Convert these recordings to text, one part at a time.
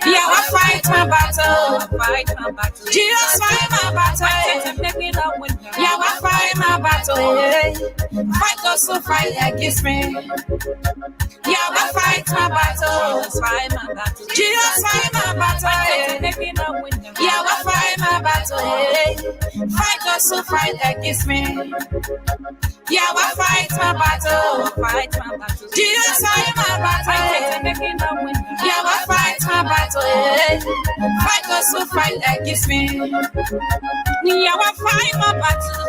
Yeah, I fight my battle. Jesus fight my battle. Yeah, I fight my battle. Fight us to fight against me. Yeah, I fight my battle. Jesus fight my battle. Yeah, I fight my battle. Fight us to fight against me. Yeah, I fight my battle. Jesus fight my battle. Yeah, I fight my battle. Fight us to fight against me. Yeah, I fight my battle.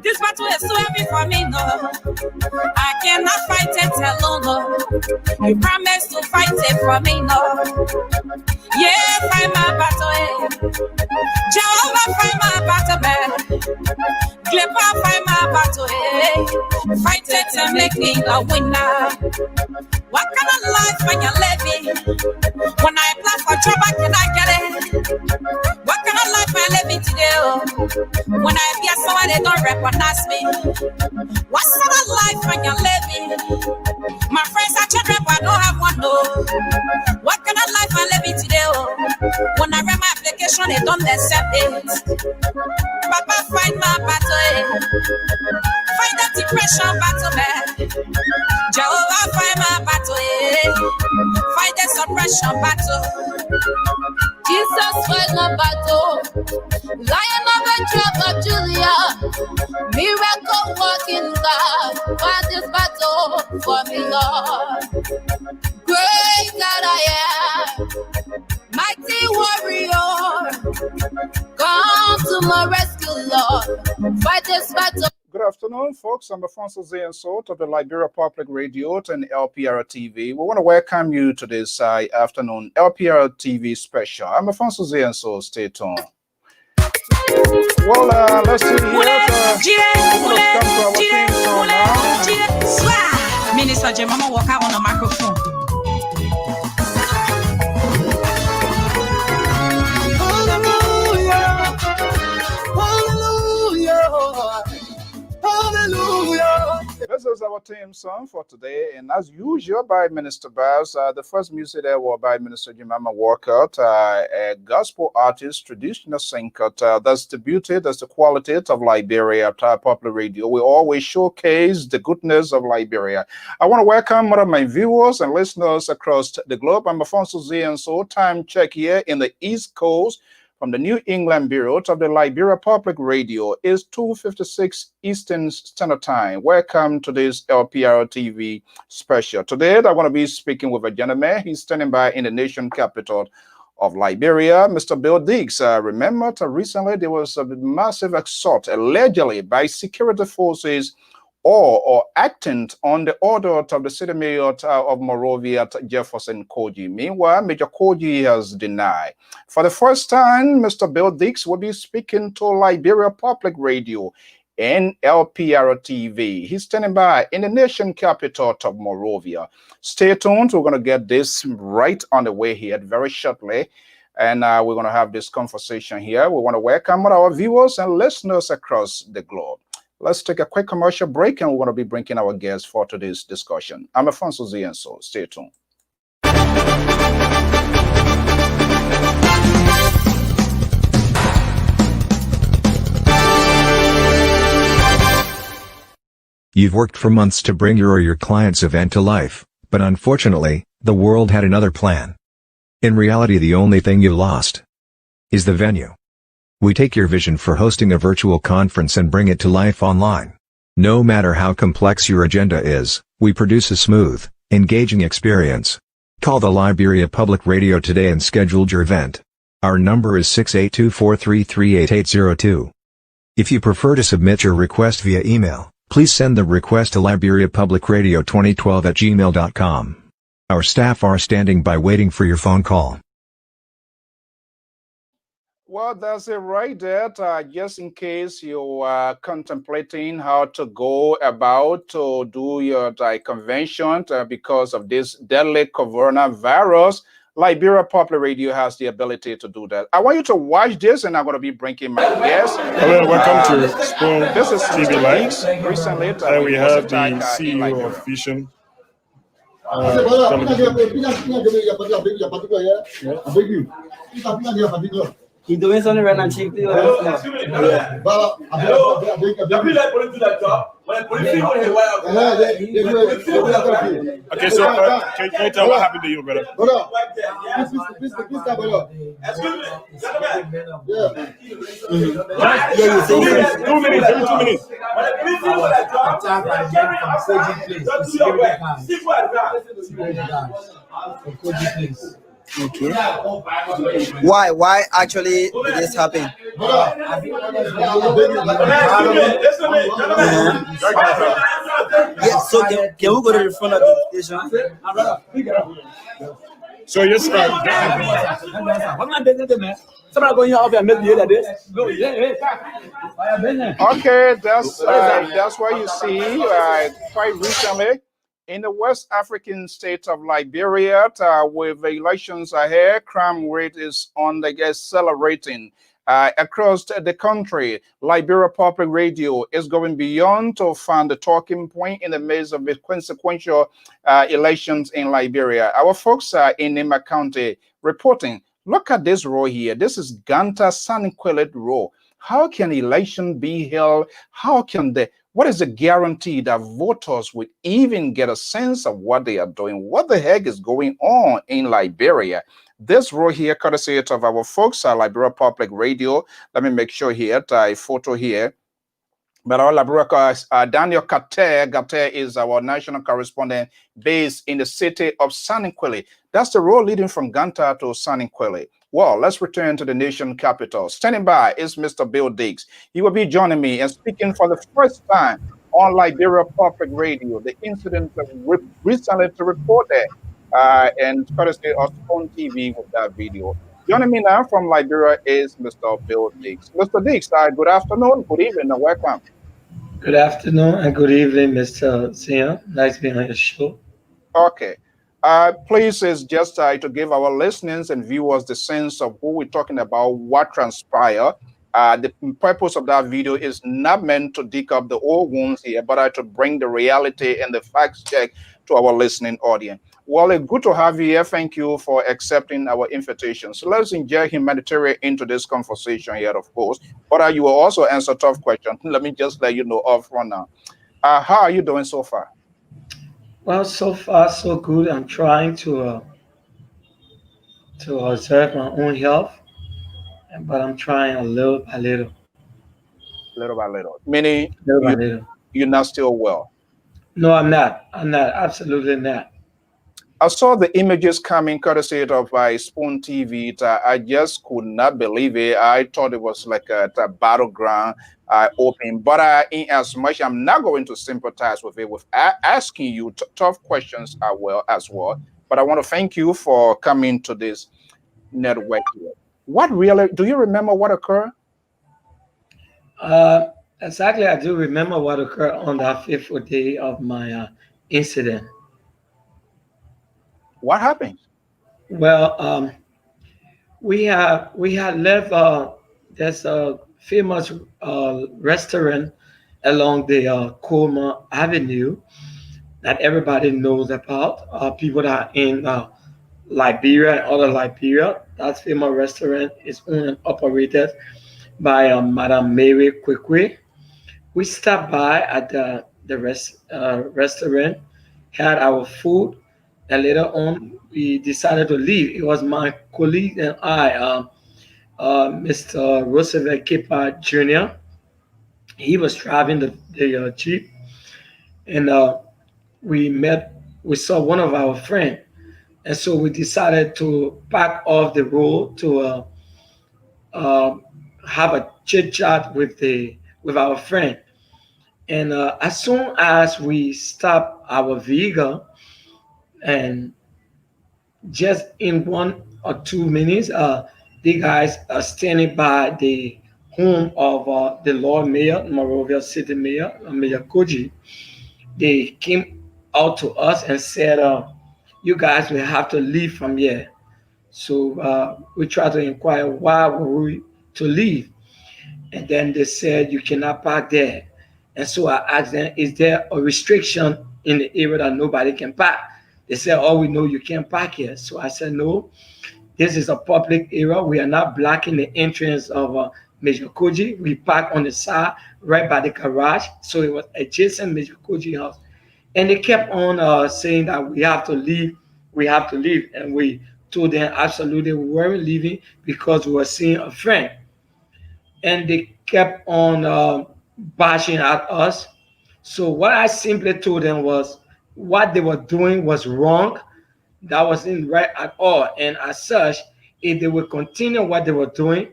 This battle is so heavy for me, no. I cannot fight it alone, no. You promise to fight it for me, no. Yeah, fight my battle. Jehovah, fight my battle, man. Lpr fight my battle, fight it and make me a winner. What kind of life when you're living? When I apply for job, I cannot get it. What kind of life I'm living today? When I appear someone, they don't recognize me. What sort of life when you're living? My friends are children, but I don't have one, no. What kind of life I'm living today? When I read my application, they don't accept it. Papa, fight my battle. Fight the depression battle, man. Jehovah, fight my battle. Fight the suppression battle. Jesus, fight my battle. Lion of the tribe of Julia, miracle working God, fight this battle for me, Lord. Great God I am, mighty warrior, come to my rescue, Lord. Fight this battle. Good afternoon, folks. I'm Alfonso Zienso of the Liberia Public Radio and Lpr-Tv. We want to welcome you to this afternoon Lpr-Tv special. I'm Alfonso Zienso. Stay tuned. Well, let's see here. Come to our theme song now. Minister Jemama walk out on the microphone. This is our theme song for today, and as usual by Minister Baz. The first music there was by Minister Jemama Walcott, a gospel artist, traditional singer. That's the beauty, that's the quality of Liberia Popular Radio. We always showcase the goodness of Liberia. I want to welcome one of my viewers and listeners across the globe. I'm Alfonso Zienso. Time check here in the East Coast. From the New England Bureau of the Liberia Public Radio is 2:56 Eastern Standard Time. Welcome to this Lpr-Tv special. Today, I want to be speaking with a gentleman. He's standing by in the nation capital of Liberia, Mr. Bill Diggs. Remember, recently there was a massive assault allegedly by security forces or acting on the order of the city mayor of Monrovia, Jefferson KOJEE. Meanwhile, Major KOJEE has denied. For the first time, Mr. Bill Diggs will be speaking to Liberia Public Radio and Lpr-Tv. He's standing by in the nation capital of Monrovia. Stay tuned. We're going to get this right on the way here very shortly. And we're going to have this conversation here. We want to welcome our viewers and listeners across the globe. Let's take a quick commercial break, and we're going to be bringing our guests for today's discussion. I'm Alfonso Zienso. Stay tuned. You've worked for months to bring your or your client's event to life, but unfortunately, the world had another plan. In reality, the only thing you lost is the venue. We take your vision for hosting a virtual conference and bring it to life online. No matter how complex your agenda is, we produce a smooth, engaging experience. Call the Liberia Public Radio today and schedule your event. Our number is 682-433-8802. If you prefer to submit your request via email, please send the request to liberiapublicradio2012@gmail.com. Our staff are standing by waiting for your phone call. Well, that's it right there. Just in case you are contemplating how to go about to do your convention because of this deadly coronavirus, Liberia Public Radio has the ability to do that. I want you to watch this, and I'm going to be bringing my guest. Hello, welcome to Spoon This is TV Mr. Live. Leaks. Recently, And we he was have the attacked in CEO Liberia. of Vision. He's doing something right now, Chief. Okay, so can you tell what happened to you, brother? Yeah, 2 minutes, every 2 minutes. Okay. Why actually did this happen? Yeah, so can we go to the front of the station? So yes, Okay, that's what you see quite recently in the West African state of Liberia, with elections ahead. Crime rate is on the accelerating across the country. Liberia Public Radio is going beyond to find the talking point in the midst of the consequential elections in Liberia. Our folks are in Nima County reporting. Look at this row here. This is Ganta Saniquilet row. How can election be held? What is the guarantee that voters will even get a sense of what they are doing? What the heck is going on in Liberia? This row here, courtesy of our folks at Liberia Public Radio. Let me make sure here, a photo here. But our Liberia, Daniel Gater is our national correspondent based in the city of Saniquili. That's the road leading from Ganta to Saniquili. Well, let's return to the nation capital. Standing by is Mr. Bill Diggs. He will be joining me and speaking for the first time on Liberia Public Radio. The incident that recently reported and courtesy of Spoon TV with that video. Joining me now from Liberia is Mr. Bill Diggs. Mr. Diggs, good afternoon, good evening, and welcome. Good afternoon and good evening, Mr. Sia. Nice being on your show. Okay. Please, is just to give our listeners and viewers the sense of who we're talking about, what transpired. The purpose of that video is not meant to dig up the old wounds here, but to bring the reality and the facts check to our listening audience. Well, it's good to have you here. Thank you for accepting our invitation. So let's inject humanitarian into this conversation here, of course. But you will also answer tough questions. Let me just let you know off front now. How are you doing so far? Well, so far so good. I'm trying to observe my own health, but I'm trying a little by little. Little by little. Meaning Little by little. You're not still well. No, I'm not. I'm not. Absolutely not. I saw the images coming courtesy of Spoon TV. I just could not believe it. I thought it was like a battleground open. But in as much, I'm not going to sympathize with it, with asking you tough questions as well. But I want to thank you for coming to this network here. What really, do you remember what occurred? Exactly, I do remember what occurred on that fateful day of my incident. What happened? Well, we had left there's a famous restaurant along the Colma Avenue that everybody knows about. People that are in Liberia and other Liberia. That famous restaurant is owned and operated by Madame Mary Kwekwe. We stopped by at the restaurant, had our food, and later on we decided to leave. It was my colleague and I, Mr. Roosevelt Kepa Jr. He was driving the Jeep, and we saw one of our friends, and so we decided to back off the road to have a chit chat with our friend. And as soon as we stopped our vehicle, and just in 1 or 2 minutes, The guys are standing by the home of the Lord Mayor, Monrovia City Mayor, Mayor Koji. They came out to us and said, "You guys will have to leave from here." So we tried to inquire why were we to leave, and then they said you cannot park there. And so I asked them, "Is there a restriction in the area that nobody can park?" They said, "Oh, we know you can't park here." So I said, "No, this is a public area. We are not blocking the entrance of Major Koji. We park on the side right by the garage." So it was adjacent Major Koji house. And they kept on saying that we have to leave, we have to leave. And we told them absolutely we weren't leaving because we were seeing a friend. And they kept on bashing at us. So what I simply told them was what they were doing was wrong. That wasn't right at all. And as such, if they would continue what they were doing,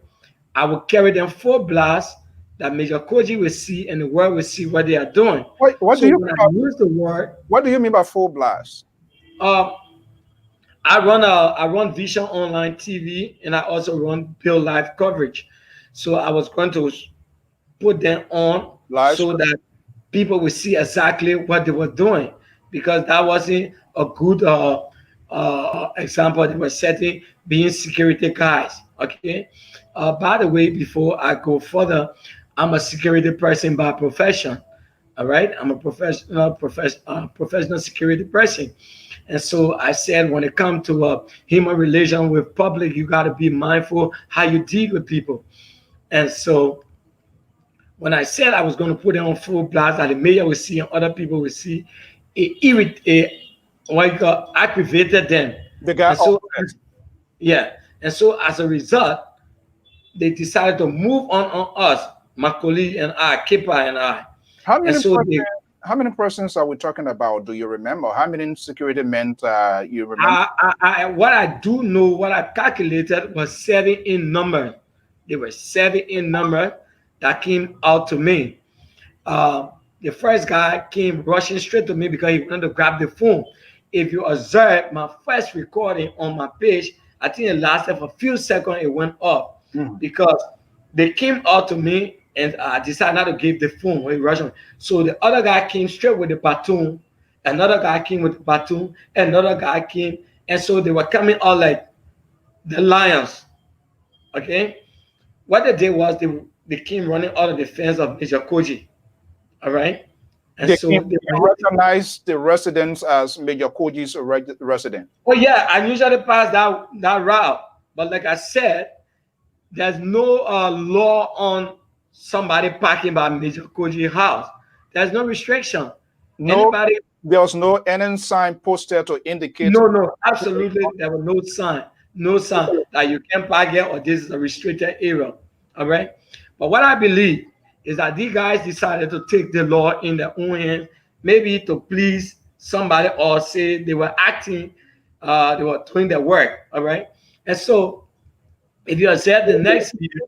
I would carry them full blast that Major Koji will see and the world will see what they are doing. What So do you when mean I by, use the word, what do you mean by full blast? uh, I run Vision Online TV, and I also run Bill Live coverage. So I was going to put them on Live so that people would see exactly what they were doing, because that wasn't a good example they were setting, being security guys. Okay. By the way, before I go further, I'm a security person by profession. All right, I'm a professional security person. And so I said, when it comes to human relation with public, you got to be mindful how you deal with people. And so when I said I was going to put it on full blast that the mayor will see and other people will see, it aggravated them. The guy. And so, yeah. And so as a result, they decided to move on us, my colleague and I, Kipper and I. How And many so how many persons are we talking about? Do you remember? How many security men you remember? what I do know, what I calculated was 7 in number. There were 7 in number that came out to me. The first guy came rushing straight to me because he wanted to grab the phone. If you observe my first recording on my page, I think it lasted for a few seconds. It went up because they came out to me and I decided not to give the phone when he rushed on. So the other guy came straight with the baton. Another guy came with the baton. Another guy came. And so they were coming out like the lions. Okay. What they did was they came running out of the fence of Major Koji. All right. And They so they recognize the residents as Major Koji's resident. oh yeah, I usually pass that route. But like I said, there's no law on somebody parking by Major Koji house. There's no restriction. No, Anybody? there was no any sign posted to indicate. No, absolutely. There was no sign that you can park here or this is a restricted area. All right. But what I believe is that these guys decided to take the law in their own hands, maybe to please somebody or say they were acting, they were doing their work. All right. And so if you observe the next video,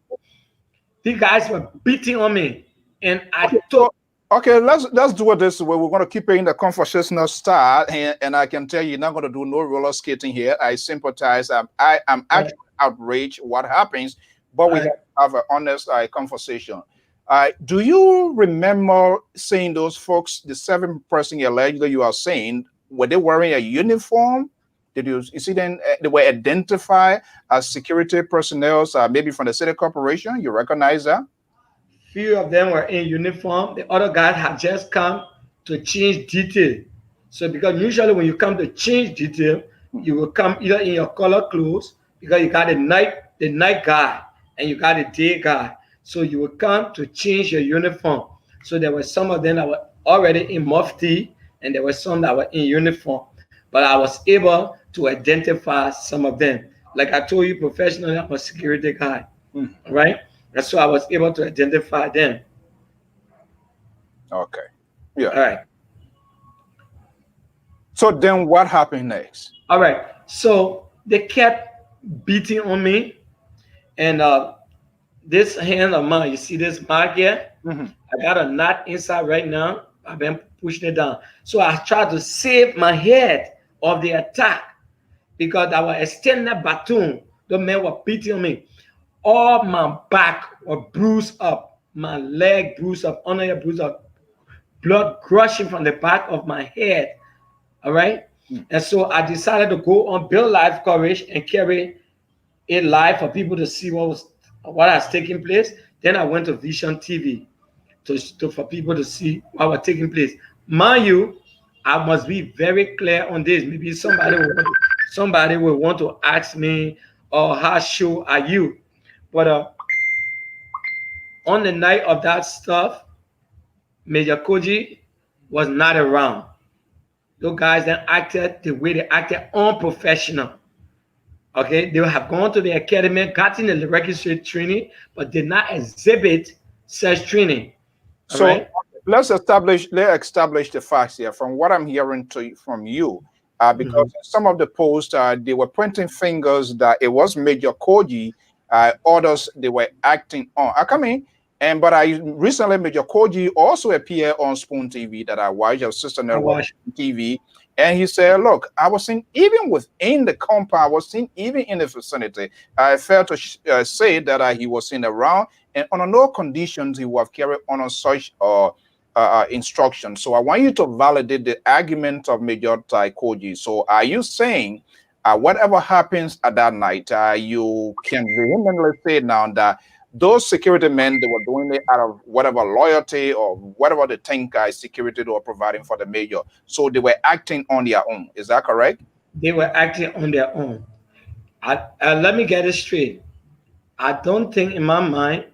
these guys were beating on me. And I thought, okay, let's do it this way. We're going to keep it in the conversational style, and I can tell you, you're not going to do no roller skating here. I sympathize. I am actually outraged what happens, but we have an honest conversation. Do you remember seeing those folks, the 7 person allegedly you are saying, were they wearing a uniform? Did you see them? They were identified as security personnel, maybe from the city corporation. You recognize that? Few of them were in uniform. The other guys had just come to change detail. So because usually when you come to change detail, you will come either in your color clothes because you got the night guy and you got the day guy. So you will come to change your uniform. So there were some of them that were already in mufti and there were some that were in uniform. But I was able to identify some of them. Like I told you professionally, I'm a security guy, right? And so I was able to identify them. Okay. Yeah. All right. So then what happened next? All right. So they kept beating on me. And this hand of mine, you see this mark here? I got a knot inside right now. I've been pushing it down. So I tried to save my head of the attack because our extended baton The men were beating me. All my back was bruised up, my leg bruised up, under here bruised up, blood gushing from the back of my head. All right. And so I decided to go on Build Life Courage and carry it live for people to see what has taken place. Then I went to Vision TV for people to see what was taking place. Mind you, I must be very clear on this. Maybe somebody will want to ask me, "Oh, how sure are you?" But on the night of that stuff, Major KOJEE was not around. Those guys then acted the way they acted, unprofessional. Okay, they have gone to the academy, gotten the registry training, but did not exhibit such training. So right? let's establish the facts here. From what I'm hearing from you, because in some of the posts they were pointing fingers that it was Major KOJEE, others they were acting on. I come in, but I recently Major KOJEE also appeared on Spoon TV that I watch, your sister network TV. And he said, look, I was seen even within the compound, I was seen even in the vicinity. I failed to say that he was seen around, and under no conditions he would have carried on such instructions. So I want you to validate the argument of Major KOJEE. So are you saying whatever happens at that night, you can vehemently say now that those security men, they were doing it out of whatever loyalty or whatever they think security they were providing for the major. So they were acting on their own. Is that correct? They were acting on their own. Let me get it straight. I don't think in my mind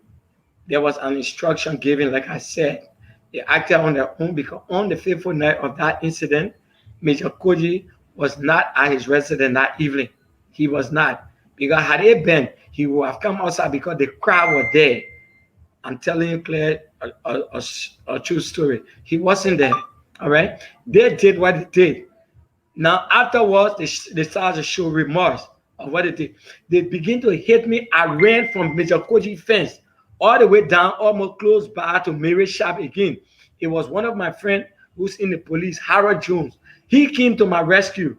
there was an instruction given, like I said. They acted on their own because on the fateful night of that incident, Major KOJEE was not at his residence that evening. He was not. Because had it been, he would have come outside because the crowd was there. I'm telling you clear a true story. He wasn't there. All right. They did what they did. Now afterwards, they started to show remorse of what they did. They begin to hit me. I ran from Major KOJEE fence all the way down, almost close by to Mary's shop again. It was one of my friends who's in the police, Harold Jones. He came to my rescue.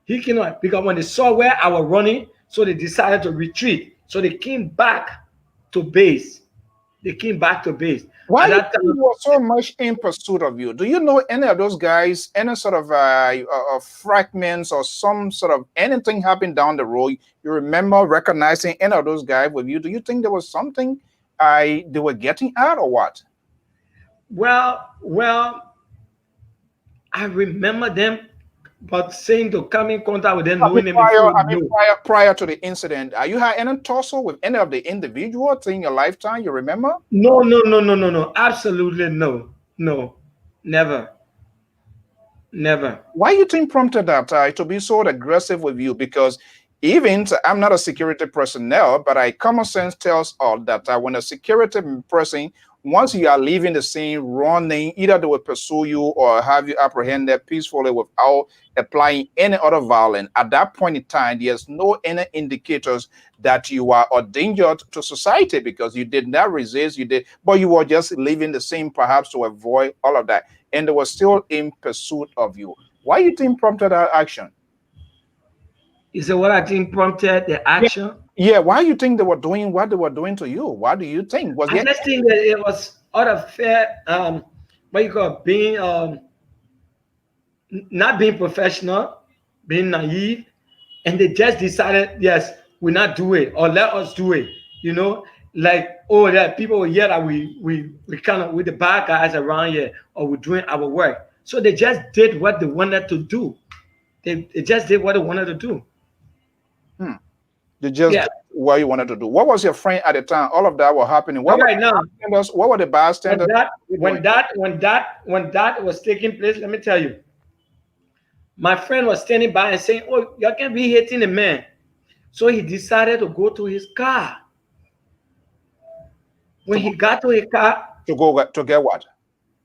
He came on because when they saw where I was running, so they decided to retreat. So they came back to base. They came back to base. Why you were so much in pursuit of you? Do you know any of those guys, any sort of fragments or some sort of anything happened down the road? You remember recognizing any of those guys with you? Do you think there was something they were getting at or what? Well, I remember them, but saying to come in contact with them, knowing them prior to the incident, you had any tussle with any of the individuals in your lifetime? You remember? No, absolutely no, never. Why you think prompted that to be so aggressive with you? Because even I'm not a security personnel, but common sense tells all that when a security person, once you are leaving the scene running, either they will pursue you or have you apprehended peacefully without applying any other violence. At that point in time, there's no any indicators that you are a danger to society because you did not resist, but you were just leaving the scene perhaps to avoid all of that. And they were still in pursuit of you. Why you think prompted that action? Is it what I think prompted the action? Yeah, why you think they were doing what they were doing to you? What do you think? I just think that it was out of fair, what you call being, not being professional, being naive, and they just decided, yes, we'll not do it, or let us do it. You know, like, oh, that people will hear that we kind of with the bad guys around here, or we're doing our work. So they just did what they wanted to do. They just did what they wanted to do. They just did what you wanted to do. What was your friend at the time? All of that was happening. What were the bystanders? When that was taking place, let me tell you. My friend was standing by and saying, "Oh, you can't be hitting a man." So he decided to go to his car. When he got to his car, to get what?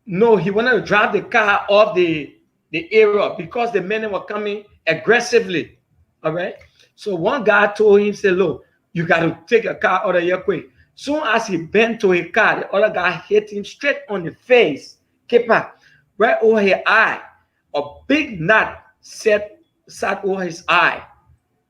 No, he wanted to drive the car off the area because the men were coming aggressively. All right. So one guy told him, "Say, look, you got to take a car out of here quick." Soon as he bent to his car, the other guy hit him straight on the face, right over his eye. A big knot sat over his eye.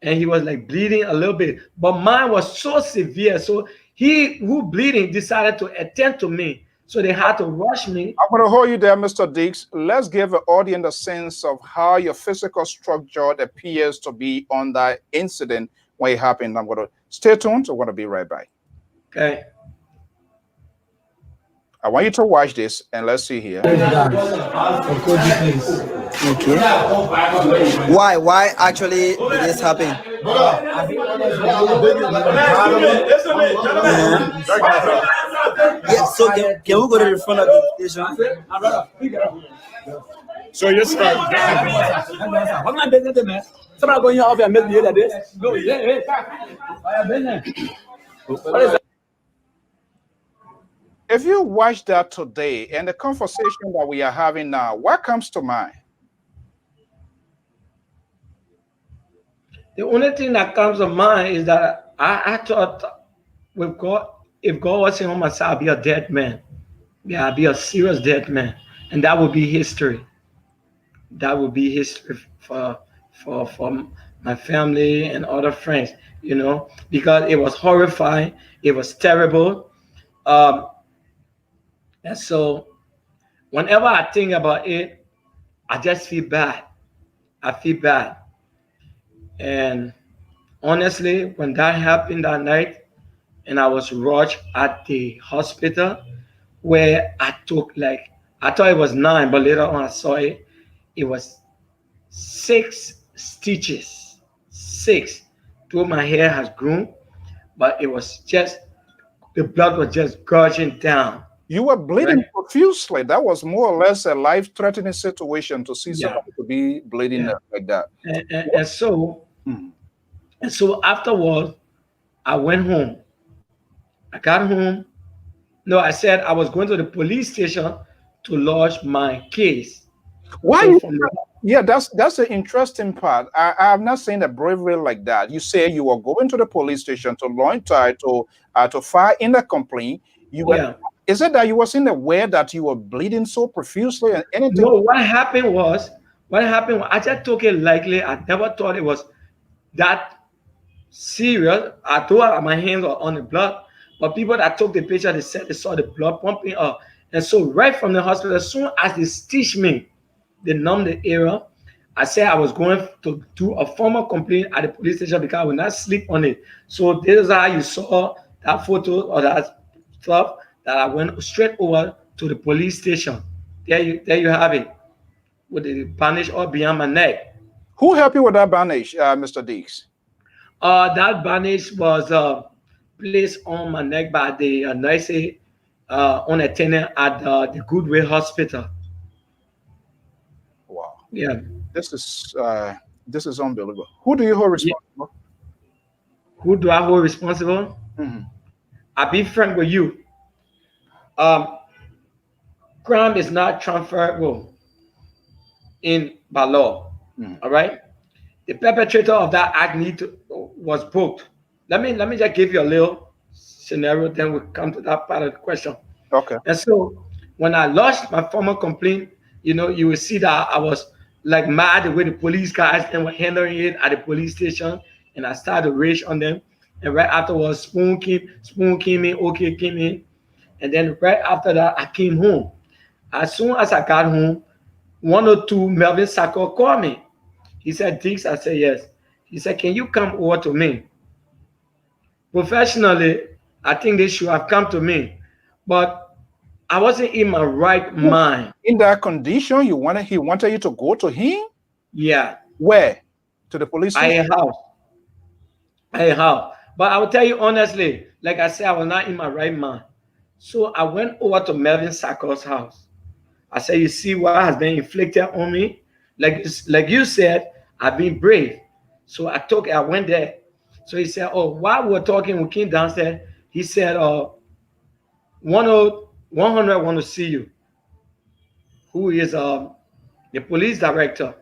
and he was like bleeding a little bit, but mine was so severe. So he who bleeding decided to attend to me. So they had to rush me. I'm going to hold you there, Mr. Dix. Let's give the audience a sense of how your physical structure appears to be on that incident when it happened. I'm going to stay tuned. I'm going to be right back. Okay. I want you to watch this and let's see here. Okay. Why actually did this happen? Yeah, so can we go to the front of the station? So you start. I'm not business, man. Somebody going off and make the other day. No, yeah. What is that? If you watch that today and the conversation that we are having now, what comes to mind? The only thing that comes to mind is that I thought with God, if God wasn't on my side, I'd be a dead man. Yeah, I'd be a serious dead man. And that would be history. That would be history for my family and other friends, you know, because it was horrifying. It was terrible. And so whenever I think about it, I just feel bad. I feel bad. And honestly, when that happened that night, and I was rushed at the hospital where I took I thought it was 9, but later on I saw it was 6 stitches. 6. Though my hair has grown, but it was just, the blood was just gushing down. You were bleeding profusely. That was more or less a life-threatening situation to see somebody to be bleeding like that. And so afterwards, I went home. I got home. No, I said I was going to the police station to lodge my case. Why? Yeah, that's the interesting part. I'm not saying a bravery like that. You say you were going to the police station to launch to file in a complaint. You were. Is it that you wasn't aware that you were bleeding so profusely and anything? No, what happened was I just took it lightly. I never thought it was that serious. I thought my hands were on the blood, but people that took the picture, they said they saw the blood pumping up. And so right from the hospital, as soon as they stitched me, they numbed the area. I said I was going to do a formal complaint at the police station because I would not sleep on it. So this is how you saw that photo or that stuff, that I went straight over to the police station. There you have it, with the bandage all behind my neck. Who helped you with that bandage, Mr. Dix? That bandage was placed on my neck by the nurse on attendant at the Goodwill Hospital. Wow. Yeah. This is unbelievable. Who do you hold responsible? Who do I hold responsible? I'll be frank with you. Crime is not transferable by law. All right. The perpetrator of that act was booked. Let me just give you a little scenario, then we'll come to that part of the question. Okay. And so when I lodged my formal complaint, you will see that I was like mad the way the police guys and were handling it at the police station, and I started to rage on them. And right afterwards, Spoon came in, OK came in. And then right after that, I came home. As soon as I got home, 102 Melvin Sacco called me. He said, Dix, I said, yes. He said, can you come over to me? Professionally, I think they should have come to me, but I wasn't in my right mind. In that condition, he wanted you to go to him? Yeah. Where? To the police station? I have. But I will tell you honestly, like I said, I was not in my right mind. So I went over to Melvin Sacco's house. I said, you see what has been inflicted on me? Like you said, I've been brave. So I went there. So he said, oh, while we were talking, we came downstairs. He said, 100 want to see you. Who is the police director.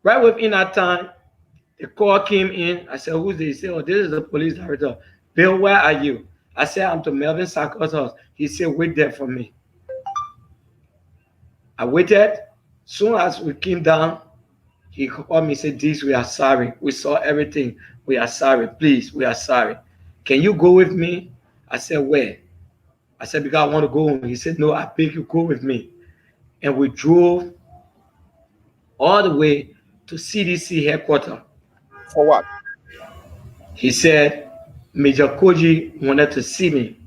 Right within that time, the call came in. I said, who's this? He said, oh, this is the police director. Bill, where are you? I said, I'm to Melvin Sacco's house. He said, wait there for me. I waited. Soon as we came down, He called me and said, "This, we are sorry. We saw everything. We are sorry. Please, we are sorry. Can you go with me?" I said, "Where?" I said, "Because I want to go home." He said, "No, I beg you, go with me." And we drove all the way to CDC headquarters. For what? He said, Major Koji wanted to see me.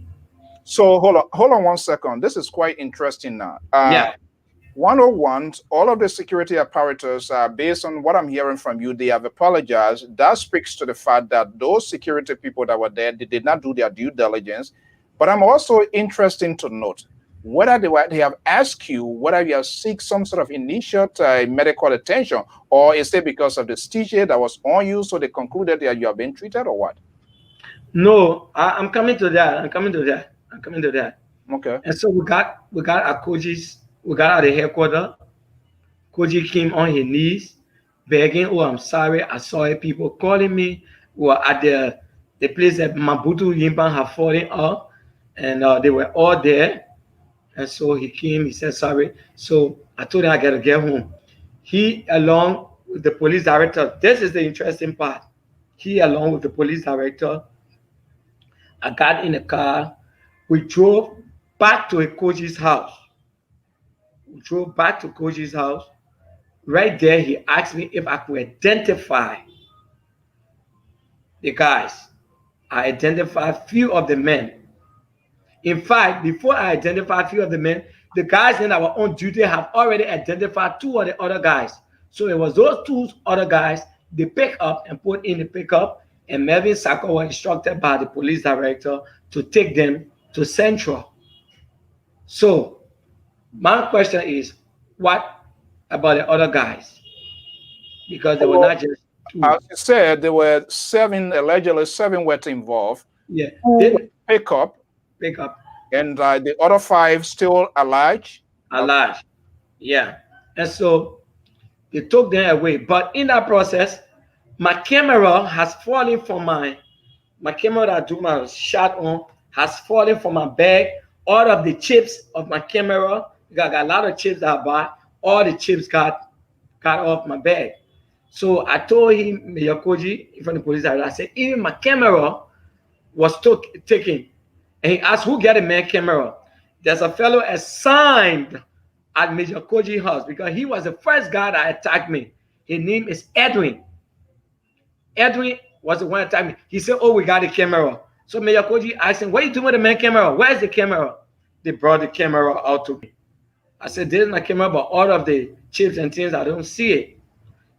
So hold on 1 second. This is quite interesting now. Yeah. 101, all of the security apparatus, based on what I'm hearing from you, they have apologized. That speaks to the fact that those security people that were there, they did not do their due diligence. But I'm also interested to note whether they have asked you whether you have seek some sort of initial medical attention, or is it because of the stitches that was on you, so they concluded that you have been treated, or what? No, I'm coming to that. I'm coming to that. Okay. And so we got at Koji's, we got at the headquarters. Koji came on his knees, begging, "Oh, I'm sorry. I saw people calling me." We were at the place that Mabutu Yimpan had fallen off, and they were all there. And so he came, he said, "Sorry." So I told him I got to get home. He, along with the police director, this is the interesting part. He, along with the police director, I got in the car. We drove back to Koji's house. We drove back to Koji's house. Right there, he asked me if I could identify the guys. I identified a few of the men. In fact, before I identified a few of the men, the guys in our own duty have already identified two of the other guys. So it was those two other guys they pick up and put in the pickup, and Melvin Sako was instructed by the police director to take them to Central. So my question is, what about the other guys? Because they were not just two. As you said, there were allegedly seven were involved. Yeah. Pick up. And the other five still alive? Alive. Yeah. And so they took them away. But in that process, my camera has fallen from my camera that I do my shot on has fallen from my bag. All of the chips of my camera, I got a lot of chips that I bought, all the chips got off my bag. So I told him, Major Koji, in front of the police, I said, even my camera was taken. And he asked, who got a man camera? There's a fellow assigned at Major Koji's house because he was the first guy that attacked me. His name is Edwin. Edwin was the one that attacked me. He said, oh, we got a camera. So Major Koji asked him, what are you doing with the man camera? Where's the camera? They brought the camera out to me. I said, there's my camera, but all of the chips and things, I don't see it.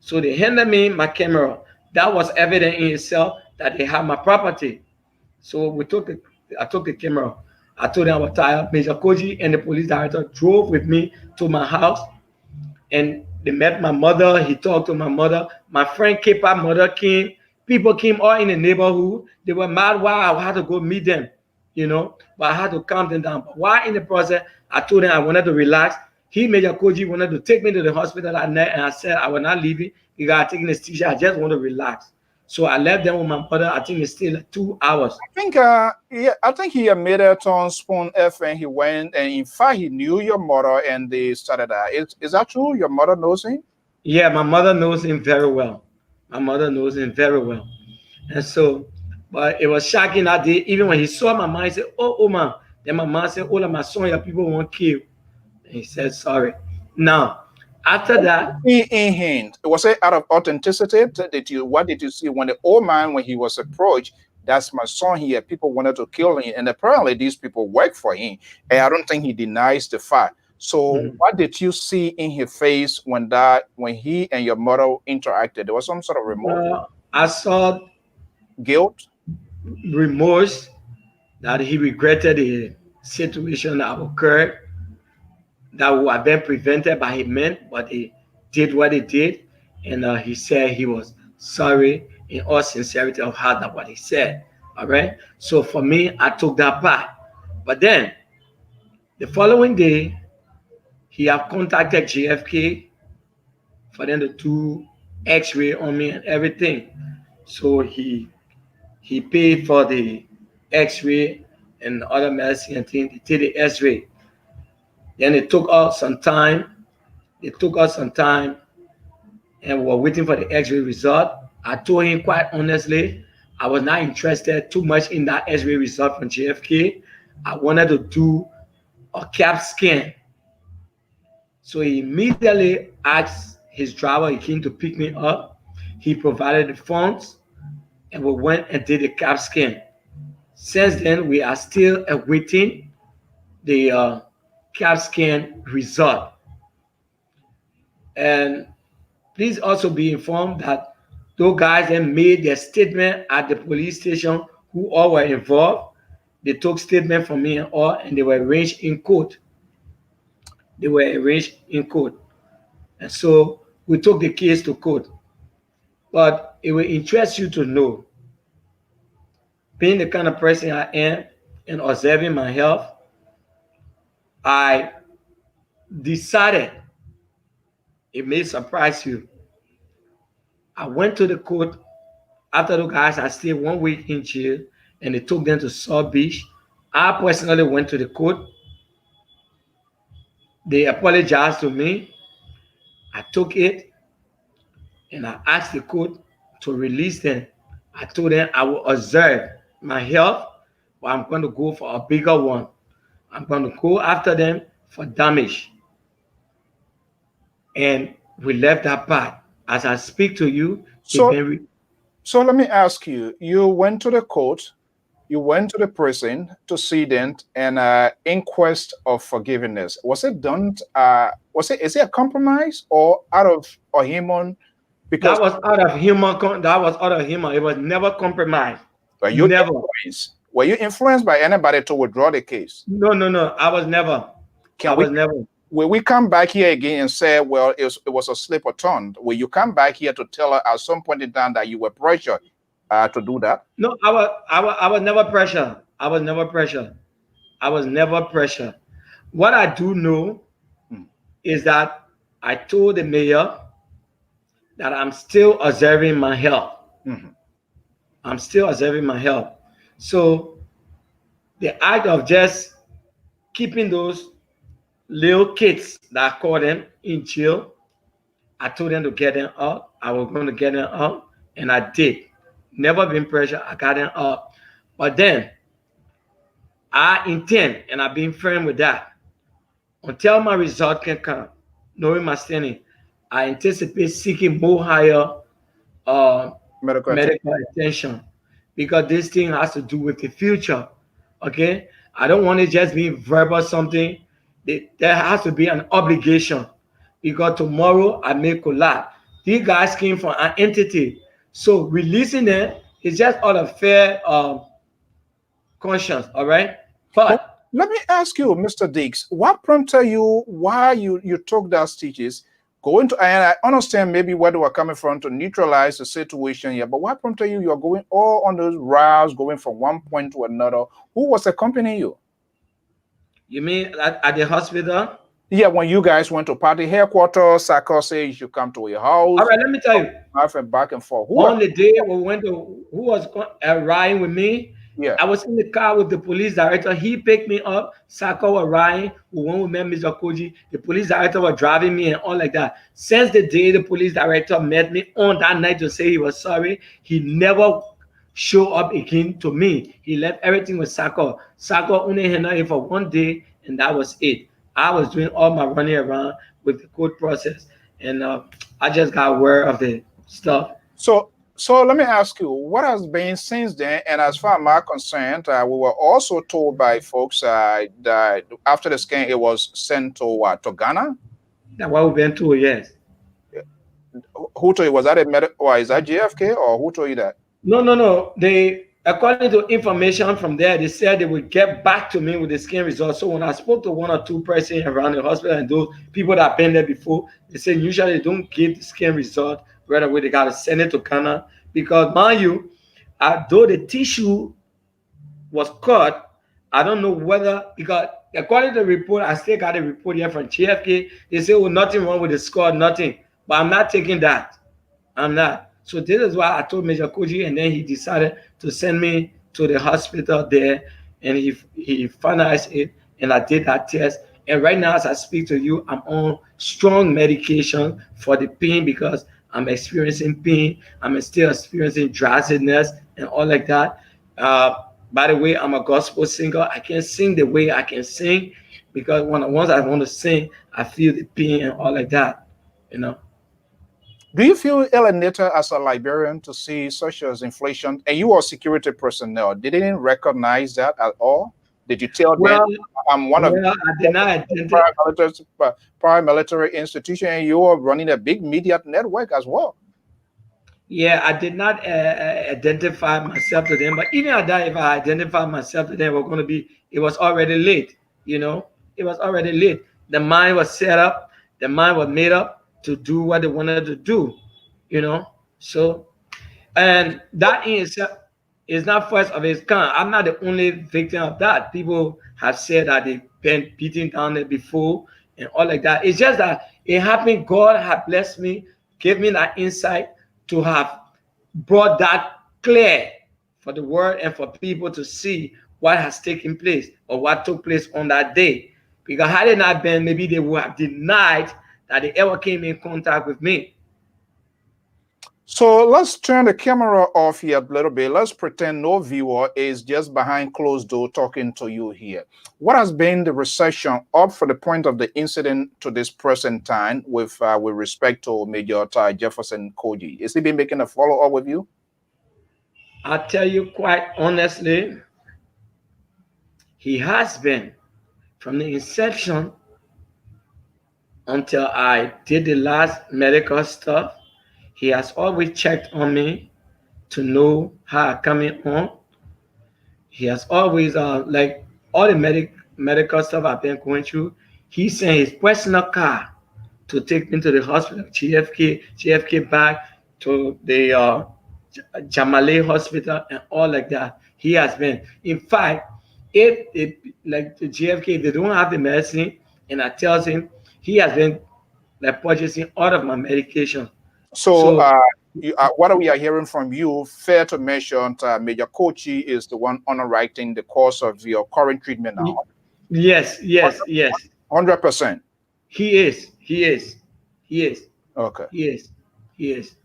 So they handed me my camera. That was evident in itself that they had my property. So I took the camera. I told them I was tired. Major Koji and the police director drove with me to my house, and they met my mother. He talked to my mother. My friend Kepa's mother came. People came all in the neighborhood. They were mad why I had to go meet them, but I had to calm them down. But while in the process, I told them I wanted to relax. Major Koji, wanted to take me to the hospital that night, and I said I was not leaving because I taking this t-shirt. I just want to relax. So I left them with my mother. I think it's still like 2 hours. I think he made a turn Spoon F, and he went, and in fact he knew your mother, and they started that. Is that true? Your mother knows him? Yeah, my mother knows him very well. My mother knows him very well. And so, but it was shocking that day. Even when he saw my mom, he said, oh, man. Then my mom said, oh, my son, your people won't kill. And he said, sorry. Now, after that, was it out of authenticity? What did you see when the old man, when he was approached, that's my son here, people wanted to kill him, and apparently these people work for him, and I don't think he denies the fact. So what did you see in his face when he and your mother interacted? There was some sort of remorse. I saw guilt, remorse, that he regretted the situation that occurred, that would have been prevented by his men, but he did what he did, and he said he was sorry in all sincerity of heart. That's what he said. All right. So for me, I took that part. But then the following day, he have contacted JFK for them to do X-ray on me and everything. So he paid for the X-ray and other medicine and things. They did the X-ray. Then it took us some time. and we were waiting for the X-ray result. I told him quite honestly, I was not interested too much in that X-ray result from JFK. I wanted to do a CAT scan. So he immediately asked his driver, he came to pick me up. He provided the funds, and we went and did a CAT scan. Since then, we are still awaiting the CAT scan result. And please also be informed that those guys then made their statement at the police station, who all were involved. They took statement from me and all, and they were arraigned in court. They were arraigned in court. And so we took the case to court. But it will interest you to know, being the kind of person I am and observing my health, I decided, it may surprise you, I went to the court after the guys had stayed 1 week in jail and they took them to South Beach. I personally went to the court. They apologized to me. I took it and I asked the court to release them. I told them I will observe my health, but I'm going to go for a bigger one. I'm going to go after them for damage. And we left that part. As I speak to you, so let me ask you, you went to the court, you went to the prison to see them and inquest of forgiveness. Was it done, is it a compromise or out of a human? Because that was out of human. It was never compromised. Were you influenced by anybody to withdraw the case? No. I was never. Will we come back here again and say, well, it was a slip or turn? Will you come back here to tell us at some point in time that you were pressured to do that? No, I was never pressured. I was never pressured. What I do know is that I told the mayor that I'm still observing my health. I'm still observing my health. So the act of just keeping those little kids that I call them in jail, I told them to get them out. I was going to get them out, and I did. Never been pressured. I got them out. But then I intend, and I've been firm with that, until my result can come, knowing my standing, I anticipate seeking more higher medical attention, because this thing has to do with the future. Okay, I don't want it just being verbal something. There has to be an obligation, because tomorrow I may collapse. These guys came from an entity, so releasing them is just out of fair conscience. All right, but let me ask you, Mr. Dix, what prompted you? Why you took that stitches? And I understand maybe where they were coming from to neutralize the situation here, but what prompted you? You are going all on those routes, going from one point to another. Who was accompanying you? You mean at the hospital? Yeah, when you guys went to party headquarters, Sako said you should come to your house. All right, let me tell you. Back and forth. On the day we went to, who was riding with me? Yeah, I was in the car with the police director. He picked me up. Sako was riding. When we met Mr. Koji, the police director was driving me and all like that. Since the day the police director met me on that night to say he was sorry, he never showed up again to me. He left everything with Sako. Sako only handled it for 1 day, and that was it. I was doing all my running around with the court process, and I just got aware of the stuff. So let me ask you, what has been since then? And as far as I'm concerned, we were also told by folks that after the scan, it was sent to Ghana. That's what we've been told, yes. Who told you? Was that a medical, or is that JFK, or who told you that? No. They, according to information from there, they said they would get back to me with the scan results. So when I spoke to 1 or 2 persons around the hospital and those people that have been there before, they said usually they don't give the scan result right away. They got to send it to Ghana, because mind you, though the tissue was cut, I don't know whether, because according to the report, I still got a report here from JFK. They say, oh, nothing wrong with the scar, nothing. But I'm not taking that. I'm not. So this is why I told Major Koji, and then he decided to send me to the hospital there, and he finalized it, and I did that test. And right now, as I speak to you, I'm on strong medication for the pain, because I'm experiencing pain. I'm still experiencing drowsiness and all like that. By the way, I'm a gospel singer. I can't sing the way I can sing because once I want to sing, I feel the pain and all like that, you know. Do you feel alienated as a Liberian to see such as inflation? And you are security personnel. They didn't recognize that at all? Did you tell them I'm one of I did not identify. paramilitary institution and you are running a big media network as well? Yeah, I did not identify myself to them. But even at that, if I identify myself to them, it was already late. You know, it was already late. The mind was set up. The mind was made up to do what they wanted to do. You know, so and that is not first of its kind. I'm not the only victim of that. People have said that they've been beaten down there before and all like that. It's just that it happened. God had blessed me, gave me that insight to have brought that clear for the world and for people to see what has taken place or what took place on that day. Because had it not been, maybe they would have denied that they ever came in contact with me. So let's turn the camera off here a little bit. Let's pretend no viewer is just behind closed door talking to you here. What has been the reception up for the point of the incident to this present time with respect to Major Jefferson KOJEE? Is he been making a follow-up with you? I'll tell you quite honestly, he has been from the inception until I did the last medical stuff. He has always checked on me to know how I'm coming on. He has always, like all the medical stuff I've been going through, he sent his personal car to take me to the hospital, JFK back to the Jamale Hospital and all like that. He has been. In fact, if like the JFK, they don't have the medicine, and I tell him, he has been like purchasing all of my medication. So what we are hearing from you, fair to mention, Major KOJEE is the one underwriting the course of your current treatment now. Yes. 100%. He is. Okay. He is.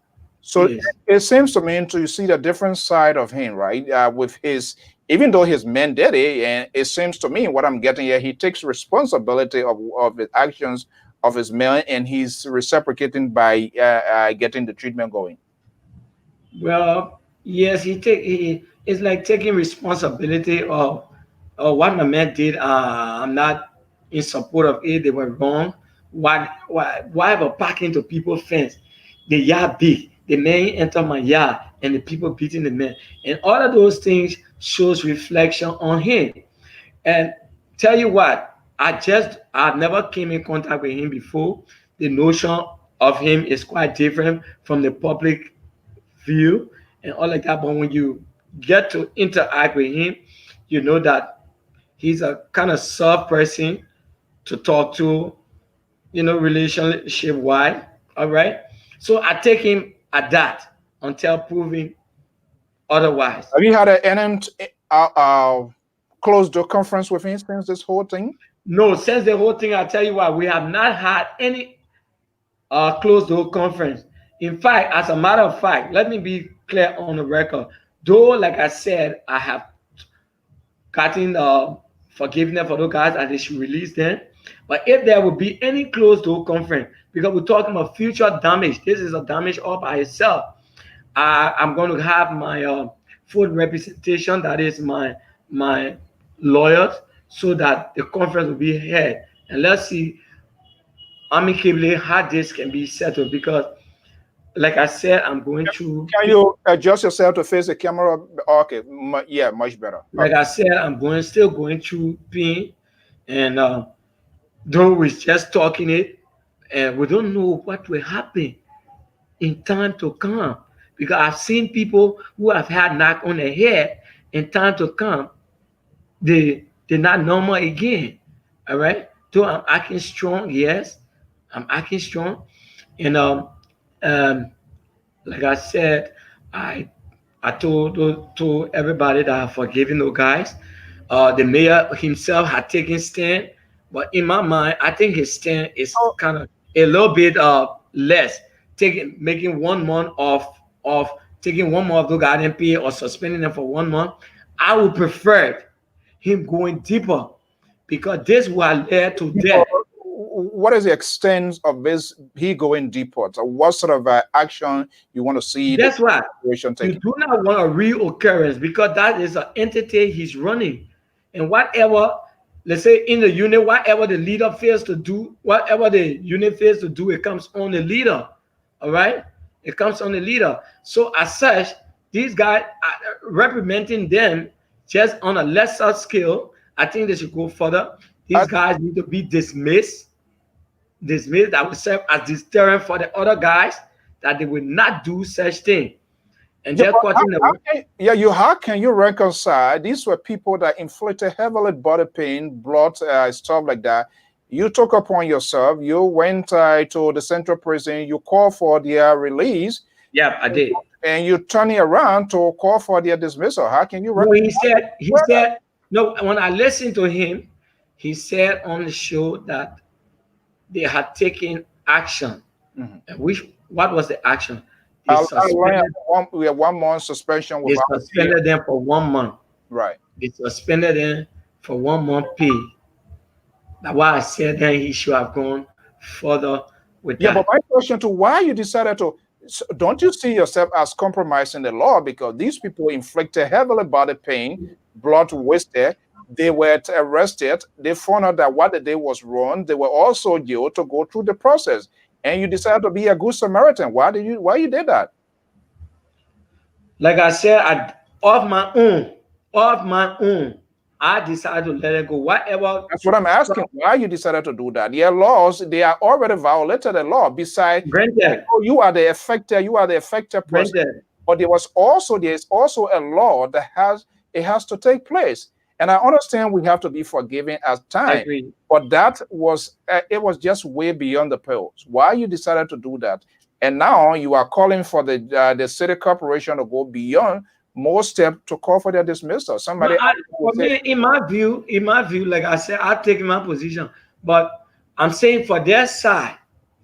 So it seems to me to see the different side of him, right? With his, even though his men did it, and it seems to me what I'm getting here, he takes responsibility of the actions of his men, and he's reciprocating by getting the treatment going. Well, yes, it's like taking responsibility of what my men did. I'm not in support of it. They were wrong. Why ever pack into people's fence? The yard big. The men enter my yard and the people beating the men. And all of those things shows reflection on him. And tell you what, I never came in contact with him before. The notion of him is quite different from the public view and all like that. But when you get to interact with him, you know that he's a kind of soft person to talk to, you know, relationship wise. All right. So I take him at that until proven otherwise. Have you had an closed door conference with him since this whole thing? No, since the whole thing, I'll tell you what, we have not had any closed door conference. In fact, as a matter of fact, let me be clear on the record. Though, like I said, I have gotten forgiveness for those guys and they should release them. But if there will be any closed door conference, because we're talking about future damage, this is a damage all by itself. I'm going to have my full representation, that is my lawyers, so that the conference will be held. And let's see amicably how this can be settled, because like I said, I'm going through. Can you adjust yourself to face the camera? Okay, yeah, much better. Like I said, I'm still going through pain, and though we're just talking it, and we don't know what will happen in time to come, because I've seen people who have had knock on their head in time to come, they're not normal again. All right, so I'm acting strong. Yes, I'm acting strong, and like I said, I told everybody that I've forgiven those guys. The mayor himself had taken stand, but in my mind, I think his stand is kind of a little bit less making 1 month of taking 1 month of the garden pay or suspending them for 1 month. I would prefer him going deeper, because this will lead to death. What is the extent of this? He going deeper. So what sort of action you want to see? That's why you taking? do not want a reoccurrence, because that is an entity he's running, and whatever, let's say in the unit, whatever the leader fails to do, whatever the unit fails to do, it comes on the leader. All right, it comes on the leader. So as such, these guys are reprimanding them just on a lesser scale. I think they should go further. These guys need to be dismissed. That will serve as deterrent for the other guys, that they will not do such thing. And just how can you reconcile? These were people that inflicted heavily body pain, blood, stuff like that. You took upon yourself. You went to the central prison. You called for their release. Yeah, I did. And you turning around to call for their dismissal. How can you? No, he said no. When I listened to him, he said on the show that they had taken action. And what was the action? They suspended, we have 1 month suspension. They suspended them for 1 month. Right. They suspended them for 1 month pay. That's why I said then he should have gone further with that. Yeah, but my question to why you decided to, don't you see yourself as compromising the law? Because these people inflicted heavily body pain, blood wasted. They were arrested. They found out that what they did was wrong. They were also jailed to go through the process. And you decided to be a good Samaritan. Why you did that? Like I said, of my own, I decided to let it go. Whatever. That's what I'm asking. Why you decided to do that? Their laws, they are already violated the law. Besides, you are the affected person. But there is also a law that has to take place. And I understand we have to be forgiving at times, but that was it was just way beyond the pales. Why you decided to do that? And now you are calling for the city corporation to go beyond more steps to call for their dismissal. Somebody, in my view, like I said, I take my position, but I'm saying for their side,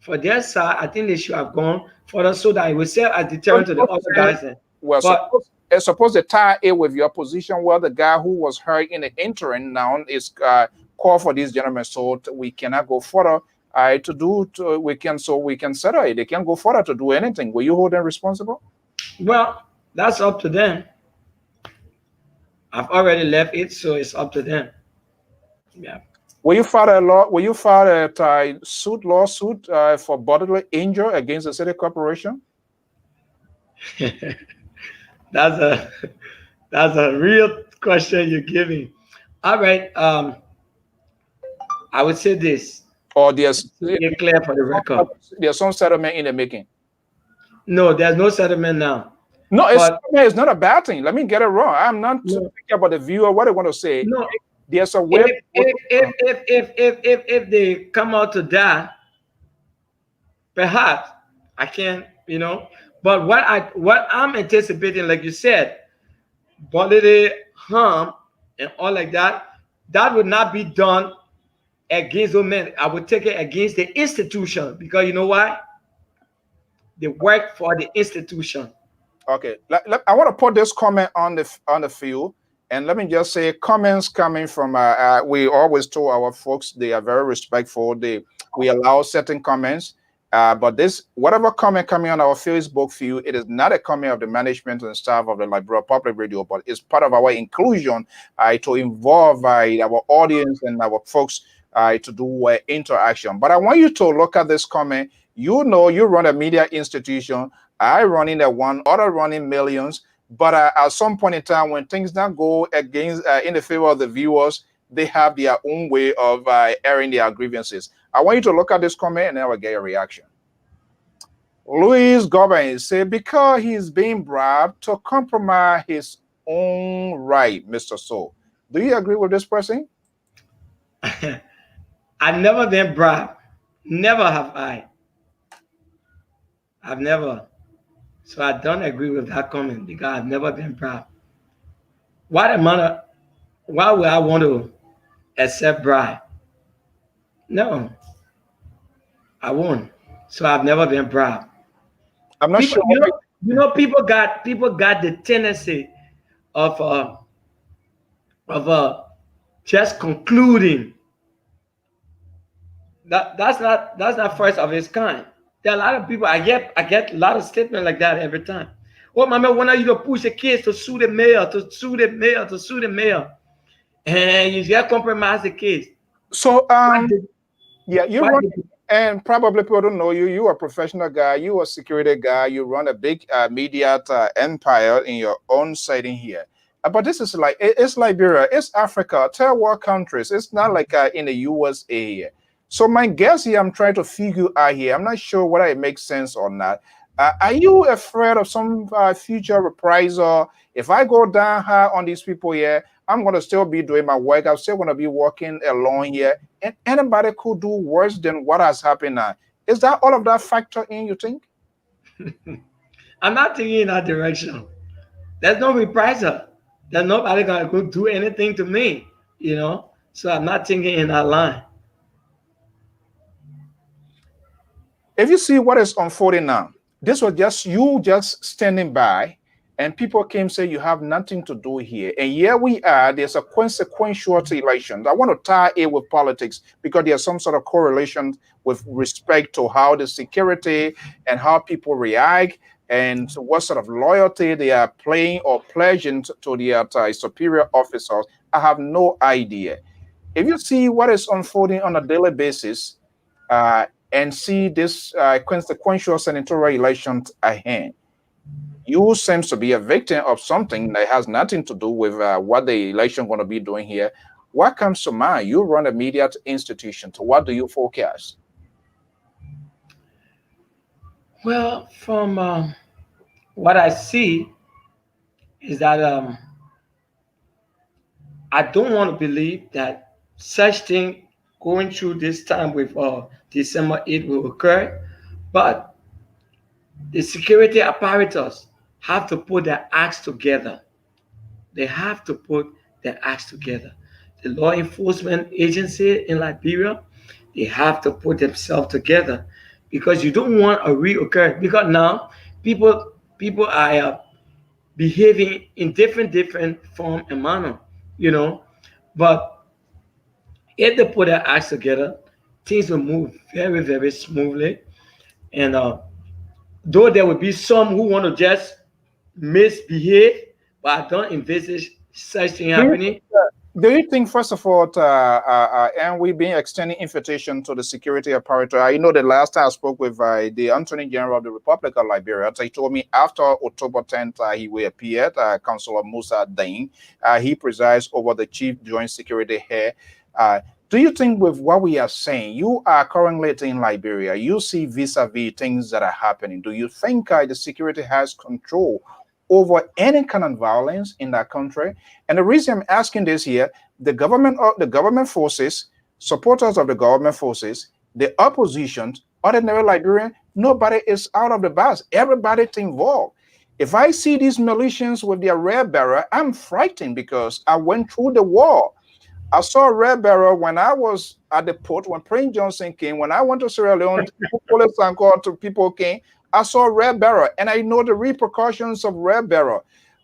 I think they should have gone further so that it will serve as deterrent to the other guys. Well, suppose they tie it with your position, where the guy who was hurt in the interim now is called for these gentlemen, so we cannot go further. We can settle it. They can't go further to do anything. Will you hold them responsible? Well, that's up to them. I've already left it, so it's up to them. Yeah. Will you file a lawsuit for bodily injury against the city corporation? That's a real question you're giving. All right. I would say this. Or there's clear for the record. There's some settlement in the making. No, there's no settlement now. No, it's not a bad thing. Let me get it wrong. I'm not thinking about the viewer, what they want to say. No, there's a way. If they come out to that, perhaps I can, But what I'm anticipating, like you said, bodily harm and all like that would not be done against those men. I would take it against the institution, because you know why? They work for the institution. Okay, I want to put this comment on the field, and let me just say, comments coming from we always told our folks they are very respectful. We allow certain comments. But whatever comment coming on our Facebook feed, it is not a comment of the management and staff of the Liberia Public Radio, but it's part of our inclusion to involve our audience and our folks to do interaction. But I want you to look at this comment. You run a media institution. I run in one, other running millions. But at some point in time, when things don't go against in the favor of the viewers, they have their own way of airing their grievances. I want you to look at this comment and then I will get a reaction. Louis Gobain said, because he's being bribed to compromise his own right, Mr. So. Do you agree with this person? I've never been bribed. Never have I. I've never. So I don't agree with that comment, because I've never been bribed. Why would I want to accept bribe? No, I won't. So I've never been bribed. I'm not sure. People got the tendency of just concluding. That's not first of its kind. There are a lot of people. I get a lot of statements like that every time. Oh, my man, when are you to push the kids to sue the mayor, to sue the mayor, and you just compromise the kids? So yeah, you run, and probably people don't know you. You are a professional guy. You are a security guy. You run a big media empire in your own setting here. But this is like it's Liberia, it's Africa, third world countries. It's not like in the USA here. So my guess here, I'm trying to figure out here. I'm not sure whether it makes sense or not. Are you afraid of some future reprisal? If I go down hard on these people here, I'm going to still be doing my work. I'm still going to be working alone here. And anybody could do worse than what has happened now. Is that all of that factor in, you think? I'm not thinking in that direction. There's no reprisal. There's nobody going to do anything to me, So I'm not thinking in that line. If you see what is unfolding now, this was just you just standing by, and people came say you have nothing to do here. And here we are, there's a consequential to elections. I want to tie it with politics because there's some sort of correlation with respect to how the security and how people react and what sort of loyalty they are playing or pledging to their superior officers. I have no idea. If you see what is unfolding on a daily basis, and see this consequential senatorial elections ahead, you seems to be a victim of something that has nothing to do with what the election going to be doing here. What comes to mind? You run a media institution. So what do you forecast? Well, from what I see is that I don't want to believe that such thing going through this time with December 8 will occur, but the security apparatus have to put their acts together. They have to put their acts together. The law enforcement agency in Liberia, they have to put themselves together because you don't want a reoccurrence. Because now people are behaving in different form and manner, But if they put their acts together, things will move very, very smoothly. And though there will be some who want to just misbehave, but I don't envisage such thing happening. Do you think, first of all, and we've been extending invitation to the security apparatus? The last time I spoke with the Attorney General of the Republic of Liberia, he told me after October 10th, he will appear, Councillor Musa Dain. He presides over the Chief Joint Security here. Do you think with what we are saying, you are currently in Liberia, you see vis-a-vis things that are happening. Do you think the security has control over any kind of violence in that country? And the reason I'm asking this here, the government forces, supporters of the government forces, the opposition, ordinary Liberian, nobody is out of the box. Everybody's involved. If I see these militias with their red bearer, I'm frightened because I went through the war. I saw a red bearer when I was at the port, when Prince Johnson came, when I went to Sierra Leone, people came, I saw a red bearer, and I know the repercussions of red bearer.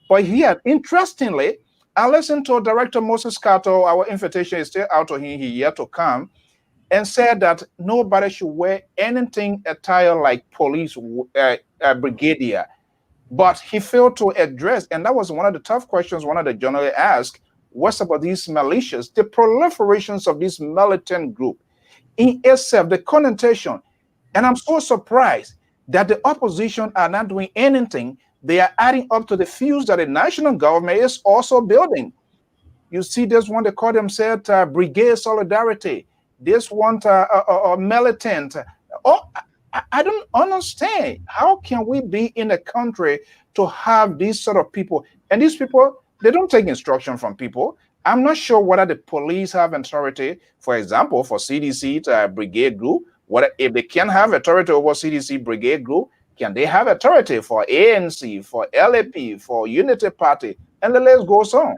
But here, interestingly, I listened to Director Moses Cato. Our invitation is still out to him. He yet to come, and said that nobody should wear anything attire like police brigadier. But he failed to address, and that was one of the tough questions one of the journalists asked. What's about these militias, the proliferations of this militant group in itself, the connotation. And I'm so surprised that the opposition are not doing anything. They are adding up to the fuse that the national government is also building. You see this one, they call themselves Brigade Solidarity. This one, militant. I don't understand. How can we be in a country to have these sort of people? And these people, they don't take instruction from people. I'm not sure whether the police have authority, for example, for CDC to brigade group. What if they can have authority over CDC brigade group? Can they have authority for ANC, for LAP, for Unity Party? And the list goes on.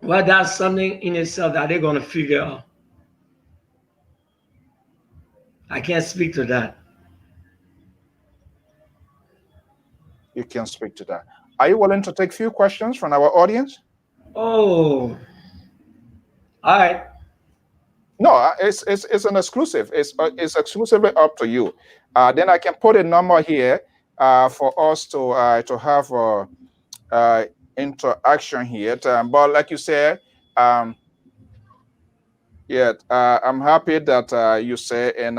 Well, that's something in itself that they're going to figure out. I can't speak to that. can speak to that. Are you willing to take a few questions from our audience? Oh, all right. No, it's an exclusive. It's exclusively up to you. Then I can put a number here for us to have interaction here. But like you said, yeah, I'm happy that you say, and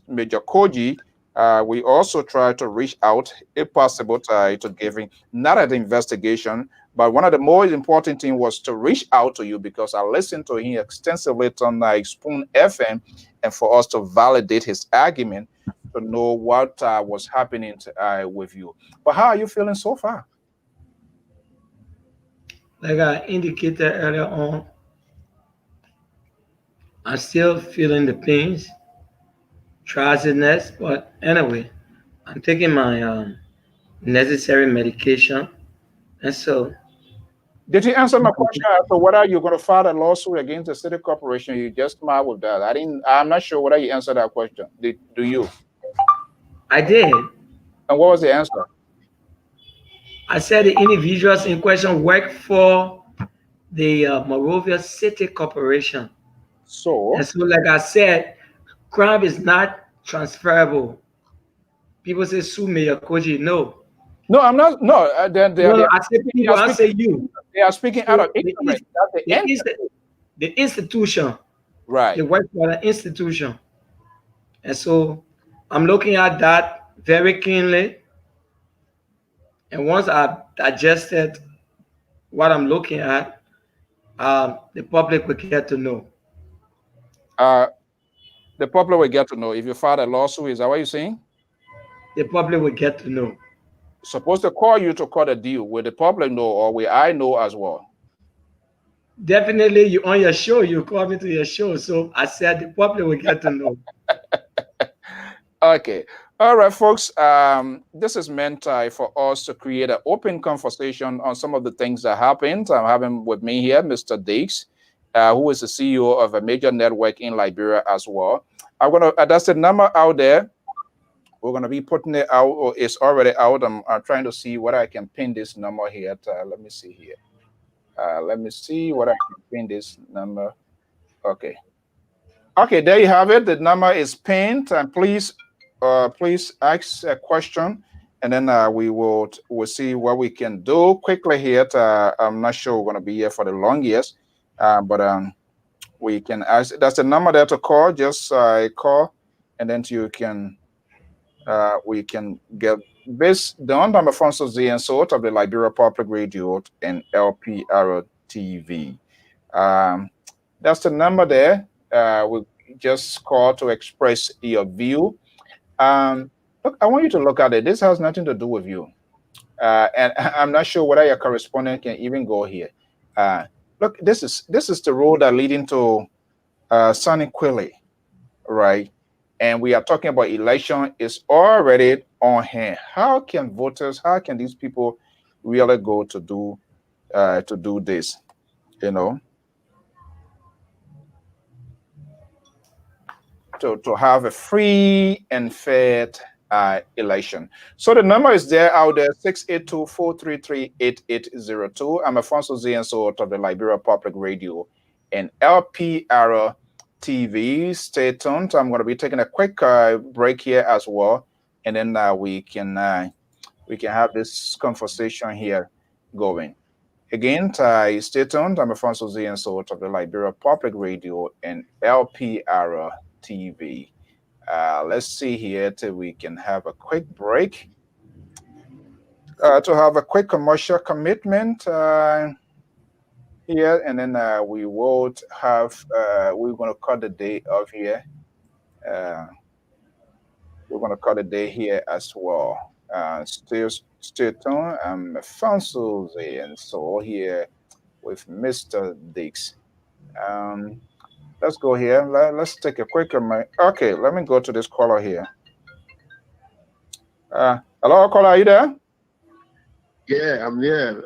Major Koji, we also try to reach out, if possible, to giving not an investigation, but one of the most important things was to reach out to you, because I listened to him extensively on Spoon FM, and for us to validate his argument, to know what was happening with you. But how are you feeling so far? Like I indicated earlier on, I'm still feeling the pains, drowsiness, but anyway, I'm taking my necessary medication, and so. Did you answer my question as to whether you're going to file a lawsuit against the city corporation? You just smiled with that. I'm not sure whether you answered that question. Do you? I did. And what was the answer? I said the individuals in question work for the Monrovia City Corporation. So? And so, like I said, crime is not transferable. People say sue Mayor Koji. No. No, I'm not. No, I say people. I say you. They are speaking out of ignorance. The institution. Right. They work for the institution. And so I'm looking at that very keenly. And once I've digested what I'm looking at, the public will get to know. The public will get to know. If you file a lawsuit, is that what you're saying? The public will get to know. Supposed to call you to cut a deal. Will the public know, or will I know as well? Definitely, you on your show. You call me to your show, so I said the public will get to know. Okay. All right, folks. This is meant for us to create an open conversation on some of the things that happened. I'm having with me here Mr. Diggs, who is the CEO of a major network in Liberia as well. I'm gonna that's the number out there. We're gonna be putting it out, or it's already out. I'm trying to see what I can pin this number here. Let me see here. Let me see what I can pin this number. Okay. Okay, there you have it. The number is pinned, and please ask a question, and then we'll see what we can do quickly here. I'm not sure we're going to be here for the longest, but we can ask. That's the number there to call. Just call, and then you can we can get this done. I'm Alfonso Z and Sort of the Liberia Public Radio and Lpr-Tv. That's the number there. We just call to express your view. Look, I want you to look at it. This has nothing to do with you. And I'm not sure whether your correspondent can even go here. Look, this is the road that leading to Sonny Quilly, right? And we are talking about election is already on hand. How can these people really go to do this? You know, to have a free and fair election. So the number is there out there, 682-433-8802. I'm Alfonso Z and Sort of the Liberia Public Radio and Lpr-Tv. Stay tuned. I'm going to be taking a quick break here as well, and then we can have this conversation here going. Again, stay tuned. I'm Alfonso Z and Sort of the Liberia Public Radio and Lpr-Tv. Let's see here till we can have a quick break to have a quick commercial commitment here, and then we will have we're going to cut the day off here. We're going to cut the day here as well. Stay tuned. I'm Alfonso Z and so here with Mr. Diggs. Let's go here. Let's take a quick moment. Okay, let me go to this caller here. Hello, caller, are you there? Yeah, I'm there.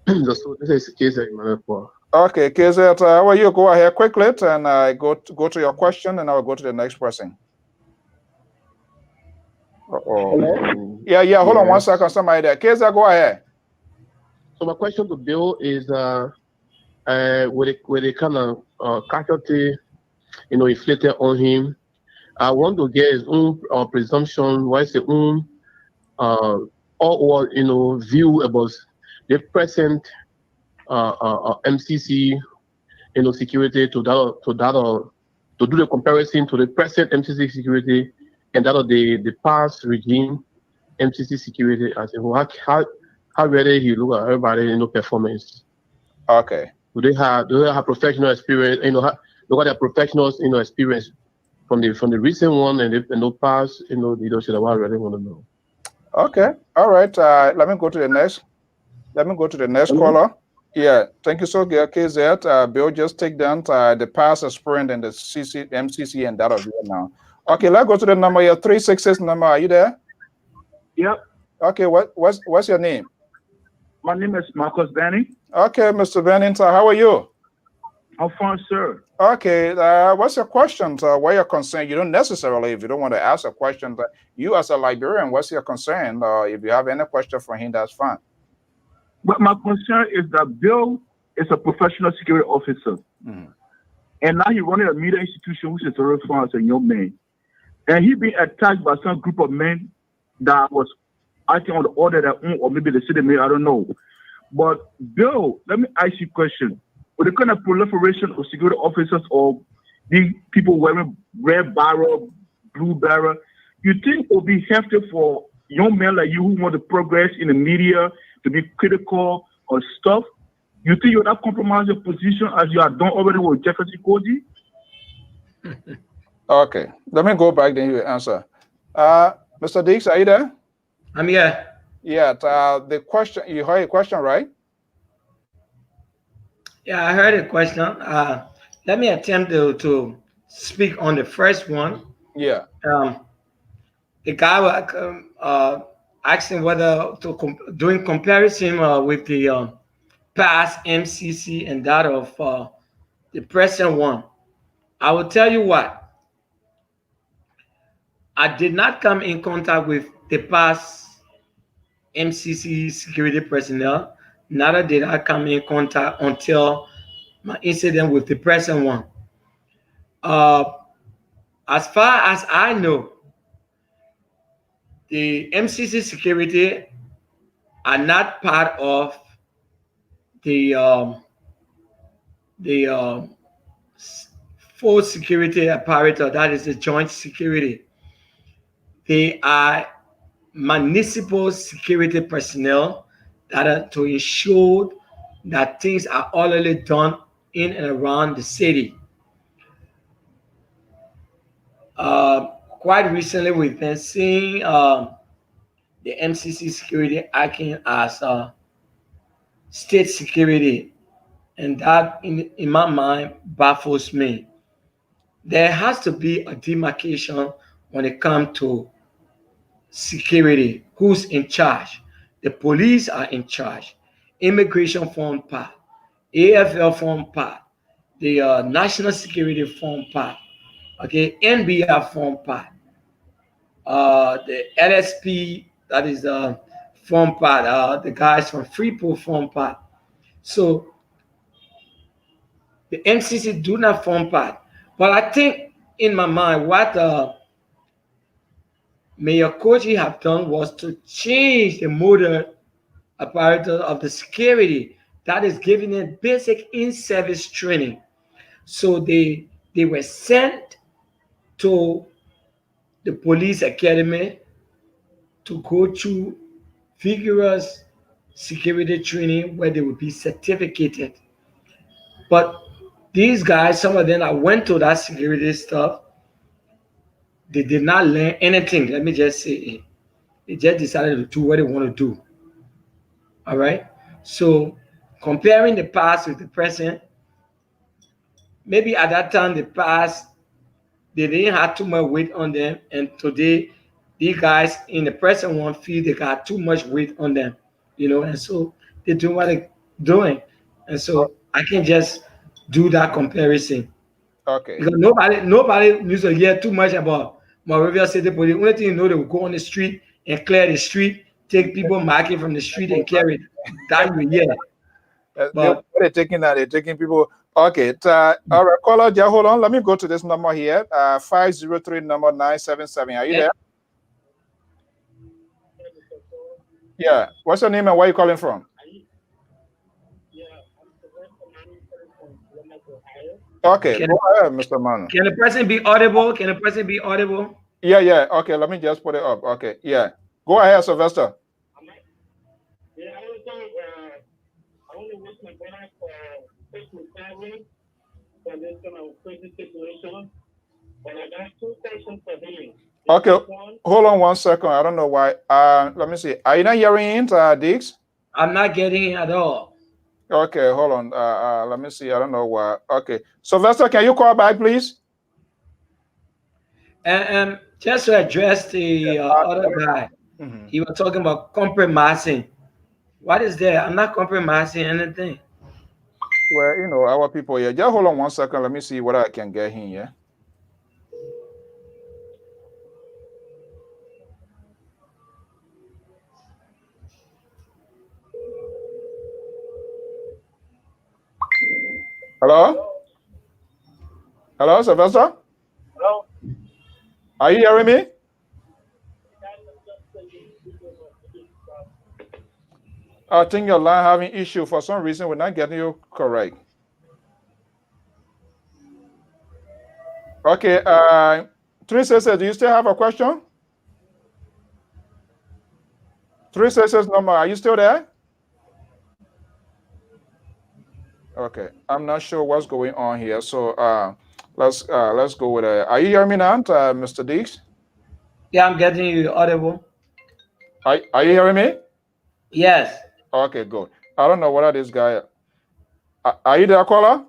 This is KZ. Okay, KZ, how are you? Go ahead quickly, and I go to your question, and I will go to the next person. Uh-oh. Yeah. Hold on 1 second. Somebody there. Keza, go ahead. So my question to Bill is, with the kind of casualty, inflicted on him, I want to get his own presumption, what's his own or view about the present MCC security to do the comparison to the present MCC security and that of the past regime MCC security as a whole. How ready he look at everybody performance. Okay. Do they have professional experience? Look at their professionals experience from the recent one and the past. The leadership. I really want to know. Okay. All right. Let me go to the next caller. Yeah. Thank you so much, KZ. Bill, just take down the past experience and the MCC and that of you now. Okay. Let's go to the number. Your 366 number. Are you there? Yep. Okay. What's your name? My name is Marcus Benny. Okay, Mr. Bennington, how are you? I'm fine, sir. Okay, what's your question? What your concern? You don't necessarily, if you don't want to ask a question, but you as a librarian, what's your concern? If you have any question for him, that's fine. But my concern is that Bill is a professional security officer. And now he's running a media institution which is very far as a young man. And he being attacked by some group of men that was acting on the order that or maybe the city made, I don't know. But Bill, let me ask you a question. With the kind of proliferation of security officers or these people wearing red barrel, blue barrel, you think it will be hefty for young men like you who want to progress in the media to be critical of stuff? You think you'll not compromise your position as you have done already with Jefferson KOJEE? Okay, let me go back, then you answer. Mr. Dix, are you there? I'm here. Yeah, the question, you heard a question, right? Yeah, I heard a question. Let me attempt to speak on the first one. Yeah. The guy was asking whether doing comparison with the past MCC and that of the present one. I will tell you what. I did not come in contact with the past MCC security personnel. Neither did I come in contact until my incident with the present one. As far as I know, the MCC security are not part of the full security apparatus, that is the joint security. They are municipal security personnel that are to ensure that things are orderly done in and around the city. Quite recently, we've been seeing the MCC security acting as state security, and that, in my mind, baffles me. There has to be a demarcation when it comes to security. Who's in charge? The police are in charge. Immigration form part. AFL form part. The national security form part. Okay, NBR form part. The LSP, that is the form part. The guys from Freeport form part. So the MCC do not form part. But I think in my mind, what Mayor KOJEE have done was to change the model apparatus of the security that is giving them basic in-service training. So they were sent to the police academy to go through vigorous security training where they would be certificated. But these guys, some of them that went to that security stuff, they did not learn anything. Let me just say it. They just decided to do what they want to do. All right. So comparing the past with the present, maybe at that time, the past, they didn't have too much weight on them. And today, these guys in the present one feel they got too much weight on them, and so they do what they're doing. And so I can just do that comparison. Okay. Because nobody needs to hear too much about Monrovia City Police. Only thing you know, they will go on the street and clear the street, take people market from the street and carry it. That you hear. But they're taking that. They're taking people. Okay. All right, caller. Yeah, hold on. Let me go to this number here. 503 number 977. Are you there? Yeah. What's your name and where are you calling from? Okay. Go ahead, Mr. Manu. Can the person be audible? Can the person be audible? Yeah, yeah. Okay, let me just put it up. Okay, yeah. Go ahead, Sylvester. Yeah, I want to wish my brother for quick recovery for this kind of crazy situation. But I got 2 questions for him. Okay, hold on 1 second. I don't know why. Let me see. Are you not hearing it, Diggs? I'm not getting it at all. Okay, hold on. Let me see. I don't know why. Okay, Sylvester, can you call back, please? And just to address the other guy, he was talking about compromising. What is that? I'm not compromising anything. Well, you know, our people here. Just hold on 1 second. Let me see what I can get here. Hello? Hello, Sylvester? Hello? Are you hearing me? I think your line having issue. For some reason, we're not getting you correct. Okay, 366, do you still have a question? 366 number, are you still there? Okay, I'm not sure what's going on here. So let's go with it. Are you hearing me now, Mr. Diggs? Yeah, I'm getting you audible. Are you hearing me? Yes. Okay, good. I don't know whether this guy. Are you there, caller?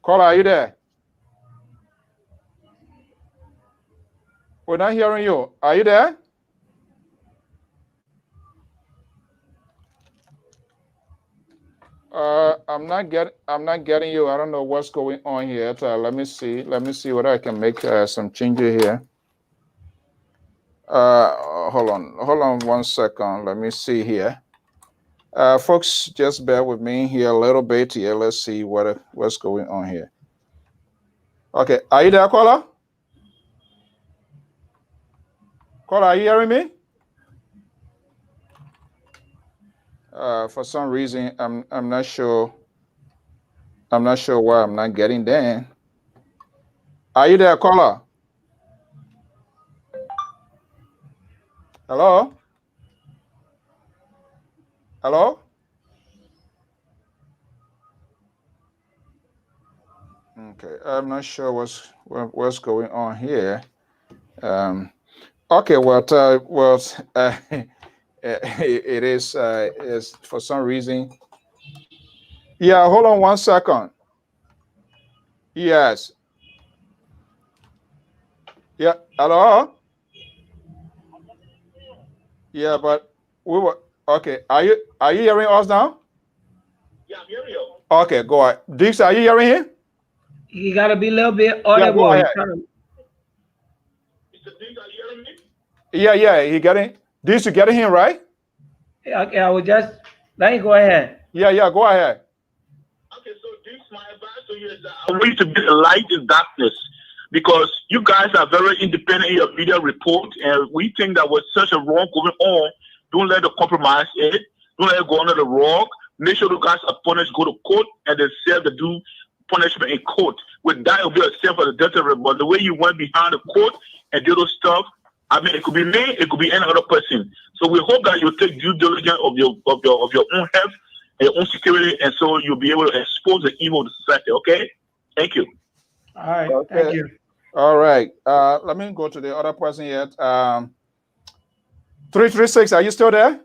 Caller, are you there? We're not hearing you. Are you there? I'm not getting you. I don't know what's going on here. Let me see whether I can make some changes here. Hold on 1 second. Let me see here. Folks, just bear with me here a little bit here. Let's see what's going on here. Okay, are you there, caller? Caller, are you hearing me? For some reason, I'm not sure. I'm not sure why I'm not getting there. Are you there, caller? Hello? Hello? Okay, I'm not sure what's going on here. Okay, it is for some reason. Yeah, hold on 1 second. Yes. Yeah. Hello. Yeah, but we were okay. Are you hearing us now? Yeah, I'm hearing you. Okay, go ahead. Dix, are you hearing him? You gotta be a little bit audible. Yeah, go ahead. Mr. Diggs, are you hearing me? Yeah, he getting. Dix, you getting him right? Okay, I will just let you go ahead. Yeah, go ahead. Okay, so Diggs, my advice to you is that I want you to be a light in darkness, because you guys are very independent in your media report, and we think that with such a wrong going on, don't let it compromise it. Don't let it go under the rug. Make sure the guys' opponents go to court and they serve the due punishment in court. With that, it'll be a self for the deterrent. But the way you went behind the court and did those stuff, I mean, it could be me, it could be any other person. So we hope that you take due diligence of your own health and your own security, and so you'll be able to expose the evil of the society. Okay? Thank you. All right. Okay. Thank you. All right. Let me go to the other person yet. 336, are you still there?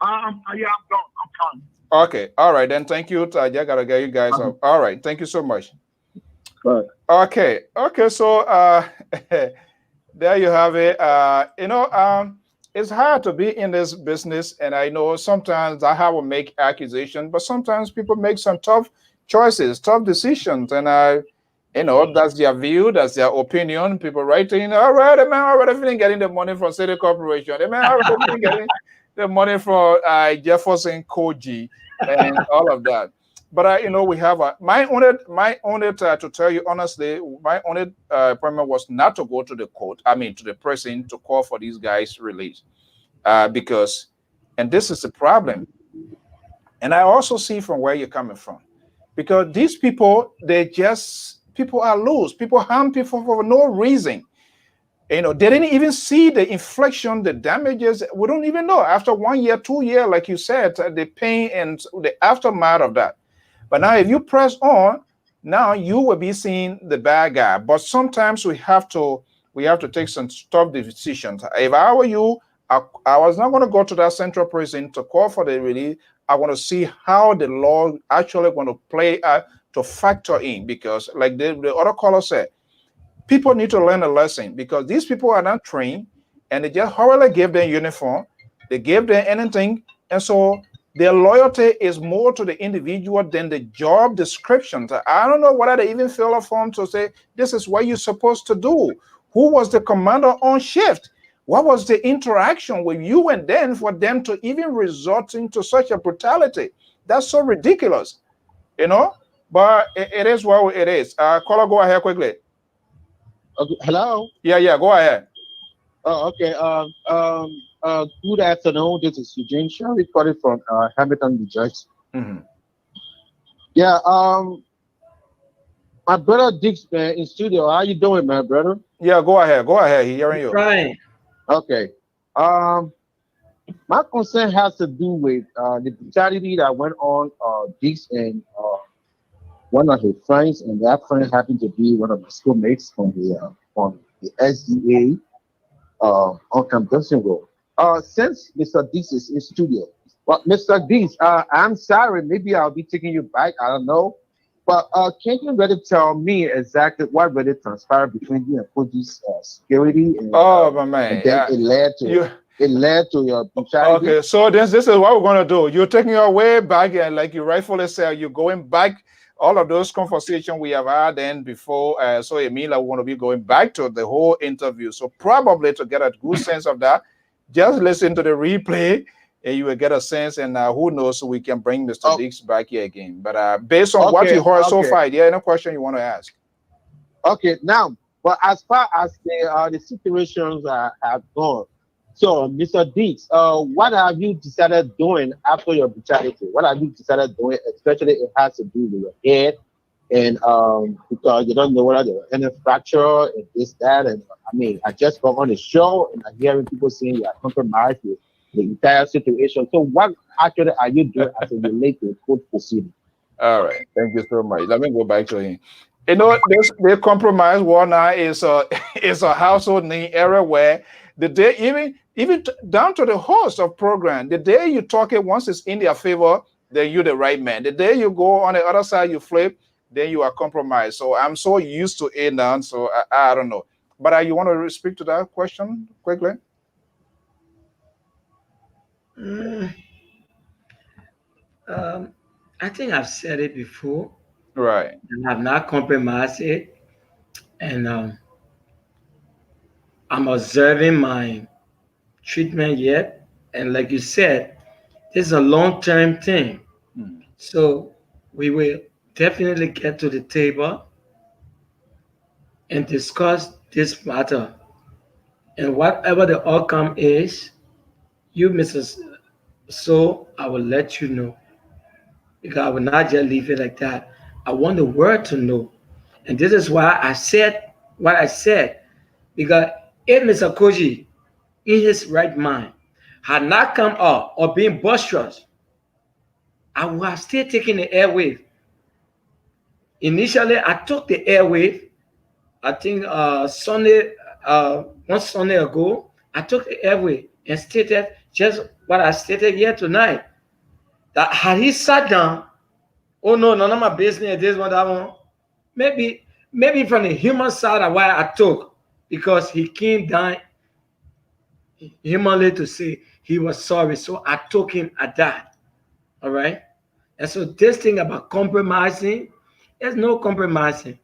Yeah, I'm fine. Okay. All right, then. Thank you. I just gotta get you guys up. All right. Thank you so much. Right. Okay. So there you have it. It's hard to be in this business, and I know sometimes I have to make accusations, but sometimes people make some tough choices, tough decisions, and You know, that's their view, that's their opinion. People writing, all right, the man already feeling getting the money from City Corporation. The man already feeling getting the money from Jefferson KOJEE and all of that. But you know, we have my only to tell you honestly, my only appointment was not to go to the court. I mean, to the prison to call for these guys' release, because, and this is the problem. And I also see from where you're coming from, because these people, people are loose. People harm people for no reason. You know, they didn't even see the infliction, the damages. We don't even know. After 1 year, 2 years, like you said, the pain and the aftermath of that. But now if you press on, now you will be seeing the bad guy. But sometimes we have to take some tough decisions. If I were you, I was not going to go to that central prison to call for the release. I want to see how the law actually going to play out to factor in, because like the other caller said, people need to learn a lesson, because these people are not trained and they just hurriedly gave them uniform. They gave them anything. And so their loyalty is more to the individual than the job descriptions. I don't know whether they even fill a form to say, this is what you're supposed to do. Who was the commander on shift? What was the interaction with you and then for them to even resort into such a brutality? That's so ridiculous, you know? But it is what it is. Caller, go ahead quickly. Hello? Yeah, go ahead. Oh, okay. Good afternoon. This is Eugene Shaw, recording from Hamilton, New Jersey. Yeah, my brother Dick's in studio. How you doing, my brother? Yeah, go ahead. He's hearing you. Fine. Okay. My concern has to do with the brutality that went on Dick's and one of his friends, and that friend happened to be one of my schoolmates from the SDA on Compton Road. Since Mr. Dees is in studio, well, Mr. Dees, I'm sorry, maybe I'll be taking you back. I don't know, but can you really tell me exactly what really transpired between you and police security? And, my man, and then it led to your brutality. Okay, so this is what we're gonna do. You're taking your way back, and like you rightfully said, you're going back. All of those conversations we have had then before, so it means I want to be going back to the whole interview. So probably to get a good sense of that, just listen to the replay and you will get a sense. And who knows, so we can bring Mr. Dix back here again. But based on what you heard so far, yeah, any question you want to ask? Okay, now, but as far as the situations have gone, so Mr. Dix, what have you decided doing after your brutality? What have you decided doing, especially it has to do with your head, and because you don't know whether there was any fracture and this, that, and I mean, I just got on the show and I'm hearing people saying you are compromised with the entire situation. So what actually are you doing as it relates to the court proceeding? All right, thank you so much. Let me go back to him. You know, the compromise war now is a household name area where the day even down to the host of program, the day you talk it once it's in their favor, then you're the right man. The day you go on the other side, you flip, then you are compromised. So I'm so used to it now, so I don't know. But you want to speak to that question quickly? I think I've said it before. Right. And I've not compromised it. And I'm observing my treatment yet. And like you said, this is a long-term thing. So we will definitely get to the table and discuss this matter. And whatever the outcome is, you, Mrs. So, I will let you know. Because I will not just leave it like that. I want the world to know. And this is why I said what I said. Because if Mr. KOJEE, in his right mind, had not come up or been boisterous, I would have still taken the airwave. Initially, I took the airwave. I think one Sunday ago, I took the airwave and stated just what I stated here tonight. That had he sat down, oh no, none of my business, this one, that one. Maybe from the human side of why I took, because he came down humanly to say he was sorry. So I took him at that. All right. And so this thing about compromising, there's no compromising.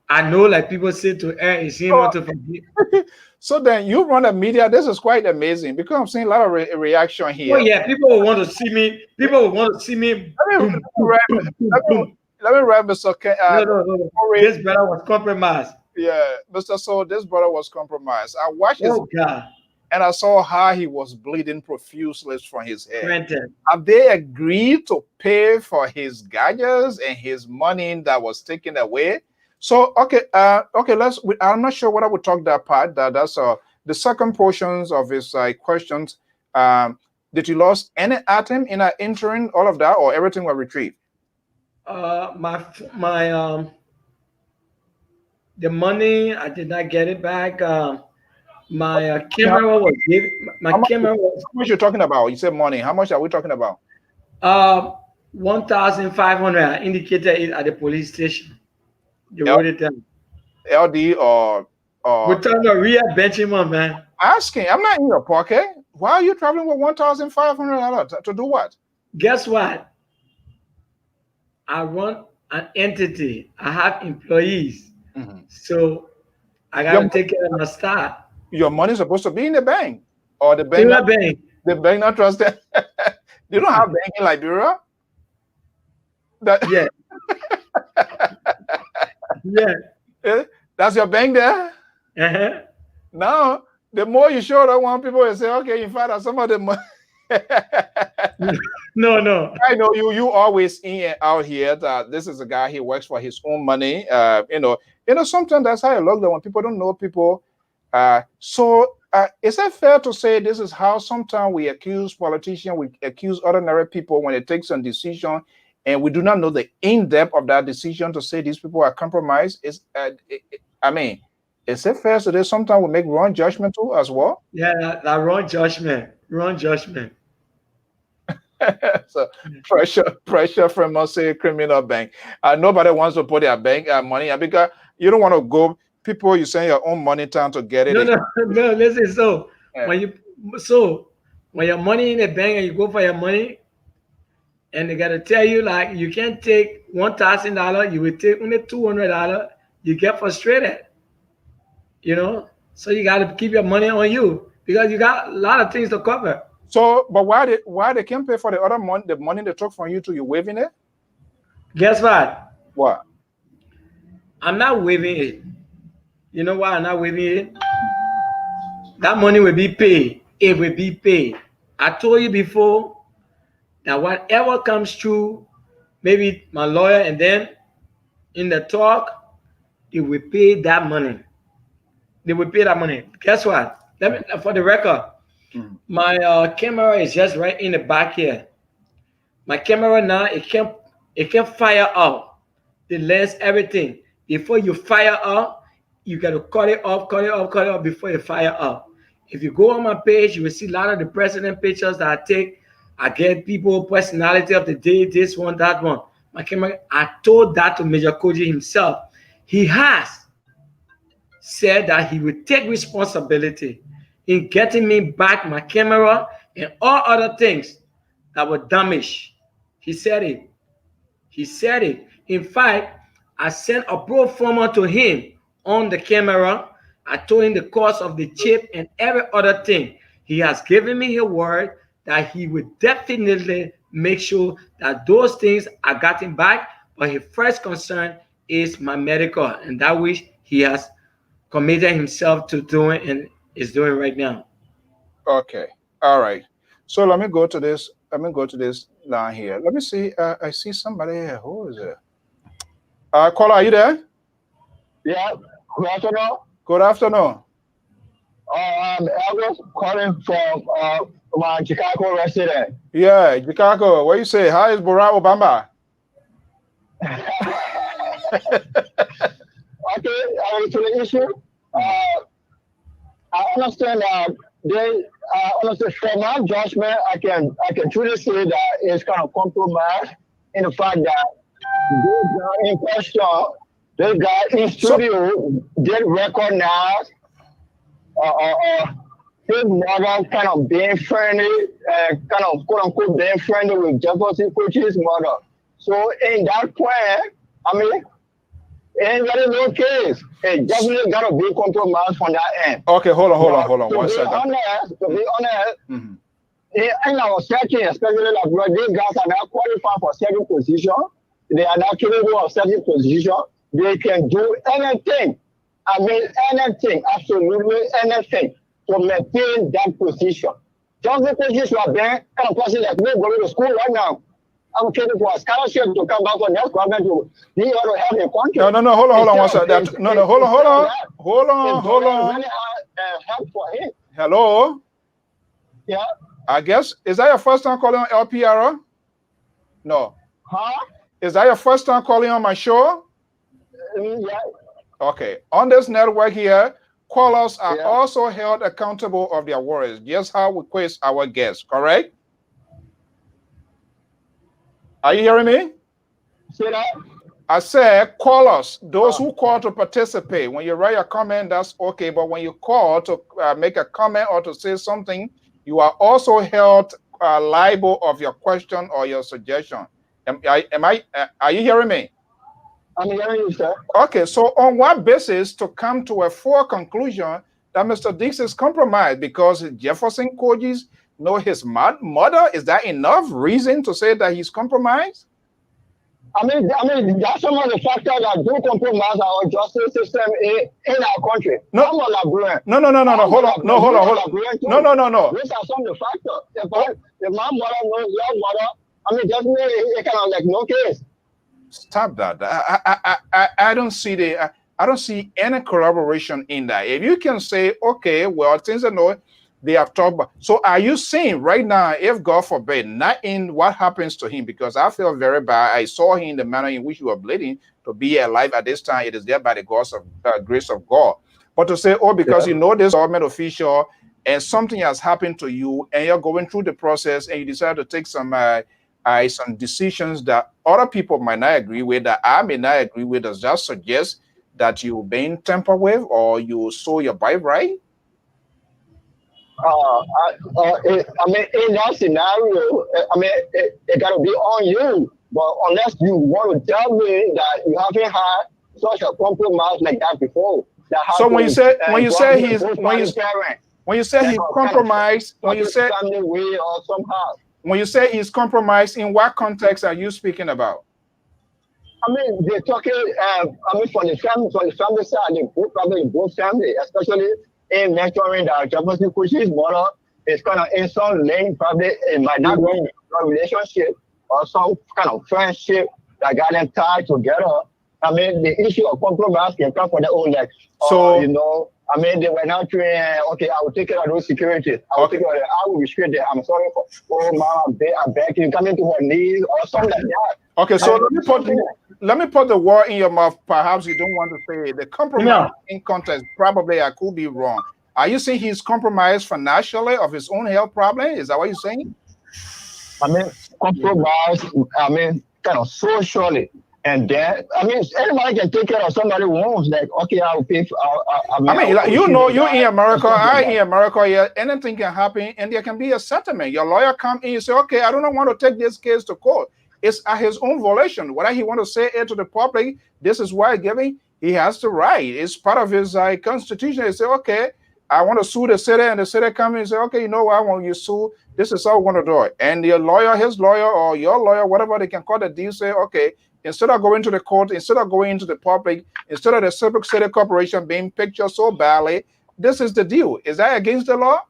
I know, like people say to err is human to forgive. So then you run a media. This is quite amazing because I'm seeing a lot of reaction here. Oh yeah, people will want to see me. People will want to see me. Let me wrap Mr. No. This brother was compromised. Yeah, Mr. So this brother was compromised. I watched his God. And I saw how he was bleeding profusely from his head. Granted. Have they agreed to pay for his gadgets and his money that was taken away? So okay, I'm not sure what I would talk that part. That's the second portions of his questions. Did you lost any item in entering all of that, or everything was retrieved? The money, I did not get it back. My camera was given. Camera was. How much you're talking about? You said money. How much are we talking about? 1,500. I indicated it at the police station. You wrote it down. LD or we're talking about real Benjamin, man. Asking. I'm not in your pocket. Why are you traveling with $1,500 to do what? Guess what? I run an entity. I have employees. So I gotta take care of my staff. Your money is supposed to be in the bank, or the bank. The bank not trusted. They don't have bank in Liberia. Yeah. Yeah. That's your bank there. Now, the more you show that one, people will say, okay, in fact, some of the money. No. I know you always in and out here that this is a guy, he works for his own money. Sometimes that's how I look that when people don't know people. Is it fair to say this is how sometimes we accuse politicians, we accuse ordinary people when they take some decision, and we do not know the in-depth of that decision to say these people are compromised? Is it fair to say sometimes we make wrong judgment too as well? Yeah, that wrong judgment. So pressure from us, say criminal bank. Nobody wants to put their bank money because you don't want to go. People, you send your own money down to get it. No. Listen, so when your money in the bank and you go for your money, and they gotta tell you like you can't take $1,000, you will take only $200. You get frustrated, So you gotta keep your money on you because you got a lot of things to cover. So, but why they can't pay for the other money? The money they took from you, you waiving it? Guess what? What? I'm not waiving it. You know why I'm not waiving it? That money will be paid. It will be paid. I told you before that whatever comes through, maybe my lawyer, and then in the talk, they will pay that money. They will pay that money. Guess what? For the record, my camera is just right in the back here. My camera now, it can fire up. The lens, everything. Before you fire up, you got to cut it off before you fire up. If you go on my page, you will see a lot of the president pictures that I take. I get people, personality of the day, this one, that one. My camera, I told that to Major KOJEE himself. He has said that he will take responsibility in getting me back my camera and all other things that were damaged. He said it. In fact, I sent a pro forma to him on the camera. I told him the cost of the chip and every other thing. He has given me his word that he would definitely make sure that those things are gotten back. But his first concern is my medical, and that which he has committed himself to doing and is doing right now. Okay. All right. So let me go to this. Down here. Let me see. I see somebody here. Who is it? Caller, are you there? Yeah. Good afternoon. Good afternoon. I was calling from my Chicago resident. Yeah, Chicago. What you say? How is Barack Obama? Okay, to the issue. I understand that honestly, from my judgment, I can truly say that it's kind of compromised in the fact that this guy in question, this guy in studio did recognize his mother kind of being friendly, kind of quote unquote being friendly with Jefferson KOJEE'S mother. So in that point, I mean, Ain't got no case. It definitely got to be compromised from that end. Okay, hold on. To One be second. honest, Mm-hmm. in our searching, especially like where these guys are now qualified for certain position, they are now capable of certain position. They can do anything. I mean, anything, absolutely anything to maintain that position. Just because you are there, kind of person like me going to school right now, I'm looking for a scholarship to come back for next government to be able to help the country. No, hold on one second. Hold on. Really help for him. Hello? Yeah. I guess, is that your first time calling on LPR? No. Huh? Is that your first time calling on my show? Yeah. Okay. On this network here, callers are also held accountable of their words, just how we quiz our guests, correct? Are you hearing me? Say that? I said callers, those who call to participate. When you write a comment, that's okay. But when you call to make a comment or to say something, you are also held liable of your question or your suggestion. Are you hearing me? I'm hearing you, sir. Okay, so on what basis to come to a full conclusion that Mr. Dix is compromised? Because Jefferson KOJEE'S know his mother? Is that enough reason to say that he's compromised? I mean, that's some of the factors that do compromise our justice system in our country. No, hold on. No. These are some of the factors. If my mother knows your mother, I mean, definitely it kind of like no case. Stop that. I don't see I don't see any corroboration in that. If you can say, okay, well, things I know they have talked about. So are you saying right now, if God forbid, not in what happens to him, because I feel very bad. I saw him in the manner in which you were bleeding to be alive at this time. It is there by the grace of God. But to say, oh, because you know this government official and something has happened to you and you're going through the process and you decide to take some decisions that other people might not agree with, that I may not agree with, does that suggest that you're being tampered with or you sow your birthright? I mean, in that scenario, I mean, it got to be on you. But unless you want to tell me that you haven't had such a compromise like that before, so when you say he's compromised, when you say he's compromised, in what context are you speaking about? I mean, they're talking. I mean, from the family side, probably both family, especially in mentoring that Jefferson KOJEE'S mother is kind of in some lane, probably it might not be a relationship or some kind of friendship that got them tied together. I mean, the issue of compromise can come from their own legs. So, you know, I mean, they were not trained, okay, I will take care of those securities. I will take care of it. I will restrict it. I'm sorry for, oh, mom, I beg you, come into her knees or something like that. Okay, so let me put the word in your mouth. Perhaps you don't want to say it. The compromise in context, probably I could be wrong. Are you saying he's compromised financially of his own health problem? Is that what you're saying? I mean, compromise, I mean, kind of socially. And then, I mean, anybody can take care of somebody who wants, like, okay, I'll pay for, you know, you're in America, I'm in America, yeah, anything can happen, and there can be a settlement. Your lawyer come in, you say, okay, I don't want to take this case to court. It's at his own volition. Whether he want to say it to the public, this is why giving, he has the right. It's part of his constitution. He say, okay, I want to sue the city, and the city come in and say, okay, you know what, when you sue, this is how we want to do it. And your lawyer, his lawyer, or your lawyer, whatever they can call the deal, say, okay, instead of going to the court, instead of going into the public, instead of the Civic City Corporation being pictured so badly, this is the deal. Is that against the law?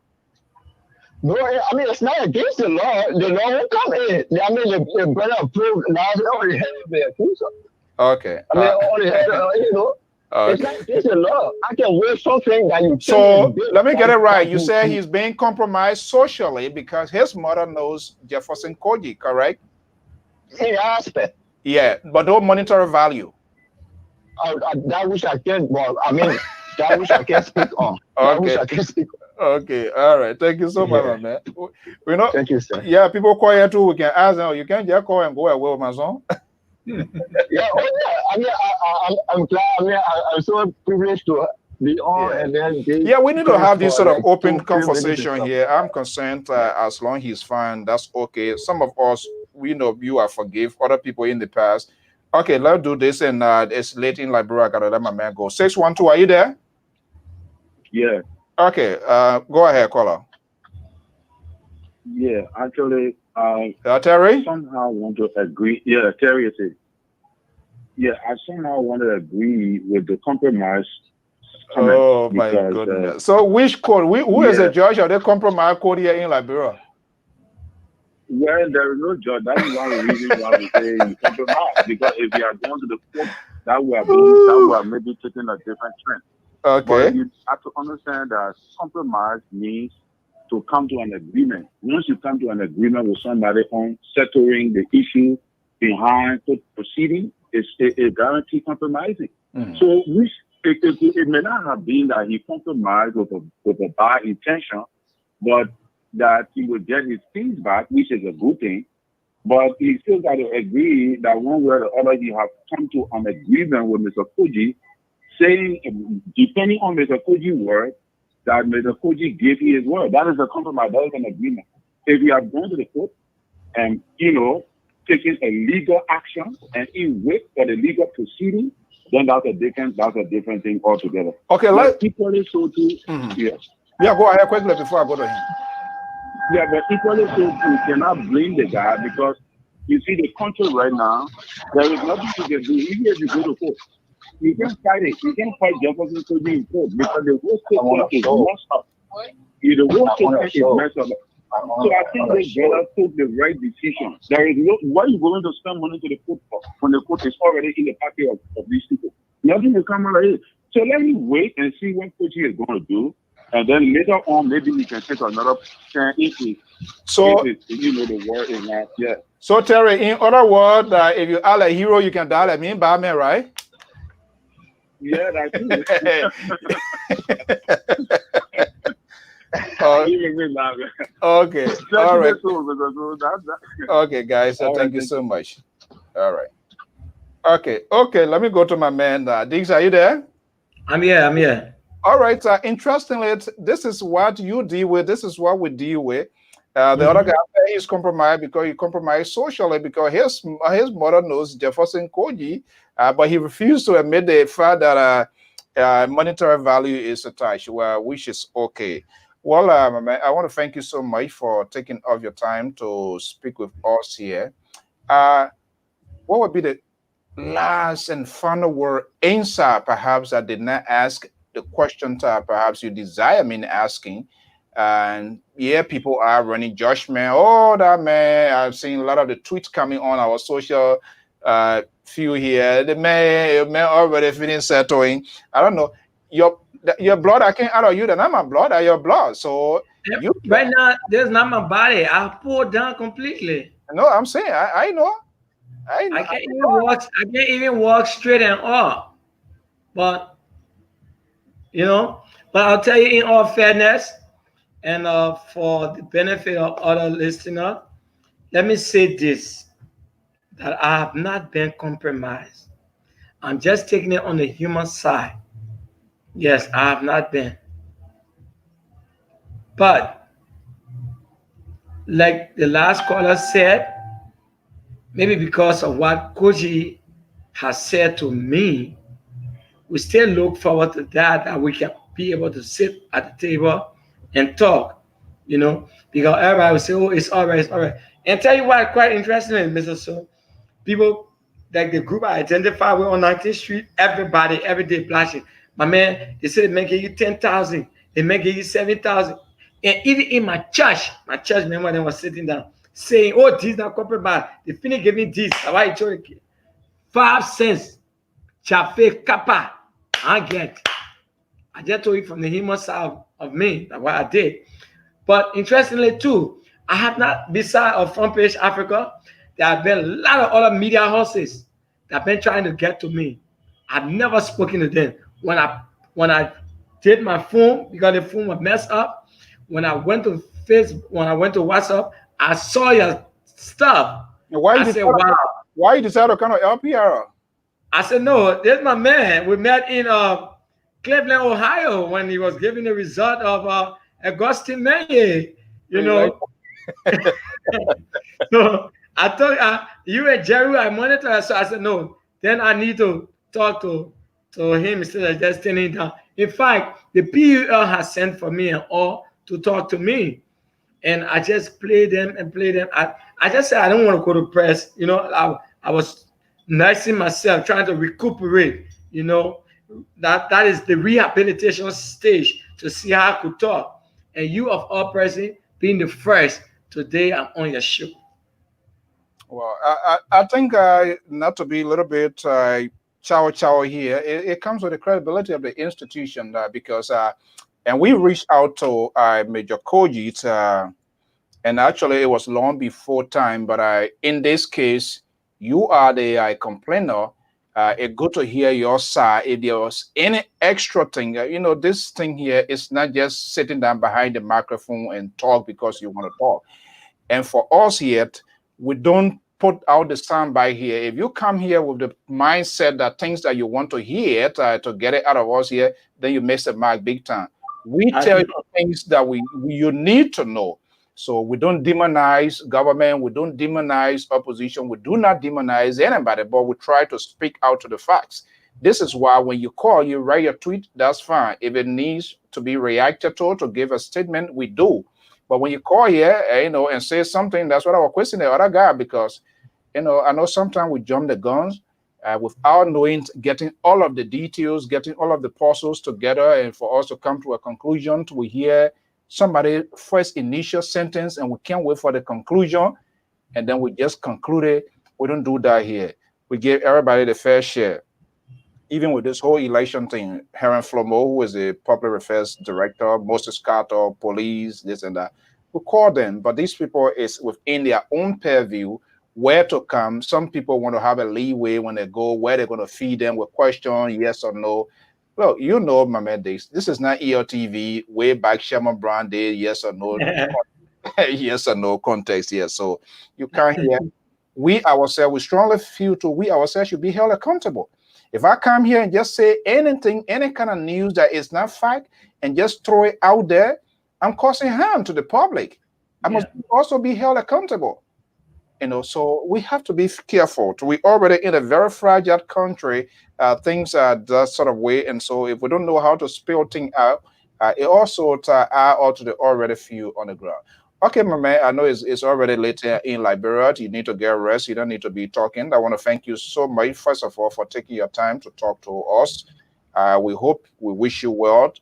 No, I mean, it's not against the law. The law will come in. I mean, the brother approved laws already had the accuser. Okay. I mean, already had, you know, it's not against the law. I can wear something that you. So let me get it right. You say he's being compromised socially because his mother knows Jefferson KOJEE, correct? In aspect. Yeah, but no monetary value. That which I can't. Well, I mean, that which I can't speak on. That which I can't speak on. Okay, all right. Thank you so much, man. We know. Thank you, sir. Yeah, people call here too. We can ask them. You can't just call and go away with my son. Yeah, I mean, I'm glad. I mean, I'm so privileged to be on, and then yeah, we need to have this sort of open conversation here. I'm concerned as long as he's fine, that's okay. Some of us, we know you are forgive other people in the past. Okay, let's do this, and it's late in Liberia. I gotta let my man go. 612, are you there? Yeah. Okay, go ahead, caller. Yeah, actually, Terry? somehow want to agree. Yeah, Terry is it. Yeah, I somehow want to agree with the compromise comment. Oh my goodness. So which court? Who is the judge of the compromise court here in Liberia? Well, there is no judge. That is one reason why we say you compromise. Because if you are going to the court, that would have maybe taken a different trend. Okay. But you have to understand that compromise means to come to an agreement. Once you come to an agreement with somebody on settling the issue behind the proceeding, it's a guarantee compromising. So it may not have been that he compromised with a bad intention, but that he would get his things back, which is a good thing. But he still got to agree that one way or the other he has come to an agreement with Mr. Koji, saying, depending on Mr. Koji's word, that Mr. Koji gave you his word. That is a compromise. That is an agreement. If you have gone to the court and, taking a legal action and in wait for the legal proceeding, then that's a different thing altogether. Okay, let's equally so too. Yeah, go ahead quickly before I go to him. Yeah, but equally so you cannot blame the guy because you see the country right now, there is nothing you can do. Even if you go to court, you can fight it. You can fight Jefferson Koji in court because the whole system is messed up. The whole system is messed up. So I think they better took the right decision. There is no why you going to spend money to the court for when the court is already in the pocket of these people. Nothing will come out of it. So let me wait and see what Koji is going to do. And then later on, maybe we can take another issue. So the word is not yet. So Terry, in other words, if you are a hero, you can die like me, Batman, right? Yeah, that's it. Okay. All right. Okay, guys. So thank you so much. All right. Okay. Let me go to my man. Diggs, are you there? I'm here. All right. Interestingly, this is what you deal with. This is what we deal with. The other guy, he's compromised because he compromised socially because his mother knows Jefferson Koji, but he refused to admit the fact that monetary value is attached, which is okay. Well, I want to thank you so much for taking off your time to speak with us here. What would be the last and final word answer, perhaps, I did not ask the question perhaps you desire me asking? And yeah, people are running judgment. Oh, that man, I've seen a lot of the tweets coming on our social few here. The man already finished settling. I don't know. Your blood, I can't out of you, then I'm my blood, or your blood. So you right now, there's not my body. I pulled down completely. No, I'm saying I know. I can't even walk straight and up. But I'll tell you in all fairness, and for the benefit of other listeners, let me say this, that I have not been compromised. I'm just taking it on the human side. Yes, I have not been. But like the last caller said, maybe because of what Koji has said to me, we still look forward to that we can be able to sit at the table and talk, because everybody will say, oh, it's all right, it's all right. And tell you what, quite interesting, Mr. So, people like the group I identify with on 19th Street, everybody, every day flashing. My man, they say they may give you 10,000, they may give you 7,000. And even in my church member, they was sitting down saying, oh, this is not compromise. They finish giving this. Why you 5 cents. Chafe kappa. I just told you from the human side of me, that's what I did. But interestingly too, I have not, beside Front Page Africa, there have been a lot of other media houses that have been trying to get to me. I've never spoken to them. When I did my phone, because the phone was messed up, when I went to Facebook, when I went to WhatsApp, I saw your stuff. Why you decided to come to LPR? I said, no, there's my man. We met in Cleveland, Ohio, when he was giving the result of Augustine Maye, So I told you and Jerry, I monitored. So I said, no, then I need to talk to him instead of just standing down. In fact, the PUL has sent for me and all to talk to me, and I just play them and play them. I just said I don't want to go to press. You know, I was nursing myself, trying to recuperate. You know, that is the rehabilitation stage to see how I could talk. And you of all present being the first today, I'm on your show. Well, I think not to be a little bit chow here, it comes with the credibility of the institution because, and we reached out to Major KOJEE'S, and actually it was long before time, but in this case, you are the complainer. It's good to hear your side. If there was any extra thing, you know, this thing here is not just sitting down behind the microphone and talk because you want to talk. And for us here, we don't put out the soundbite here. If you come here with the mindset that things that you want to hear to get it out of us here, then you miss the mark big time. We tell you things that you need to know. So we don't demonize government. We don't demonize opposition. We do not demonize anybody, but we try to speak out to the facts. This is why when you call, you write your tweet, that's fine. If it needs to be reacted to give a statement, we do. But when you call here, you know, and say something, that's what I was questioning the other guy, because, you know, I know sometimes we jump the guns without knowing, getting all of the details, getting all of the puzzles together, and for us to come to a conclusion. We hear somebody first initial sentence, and we can't wait for the conclusion, and then we just conclude it. We don't do that here. We give everybody the fair share. Even with this whole election thing, Heron Flomo, who is the public affairs director, Moses Carter, police, this and that, we call them, but these people is within their own purview where to come. Some people want to have a leeway when they go, where they're going to feed them with question, yes or no. Well, you know, my man, this is not ELTV, way back Sherman Brown did, yes or no, yes or no context here. So you can't hear. We ourselves, we strongly feel we ourselves should be held accountable. If I come here and just say anything, any kind of news that is not fact, and just throw it out there, I'm causing harm to the public. I must also be held accountable. You know, so we have to be careful. We're already in a very fragile country. Things are that sort of way, and so if we don't know how to spell things out, it also add to the already few on the ground. Okay, my man, I know it's already late in Liberia. You need to get rest. You don't need to be talking. I want to thank you so much, first of all, for taking your time to talk to us. We wish you well.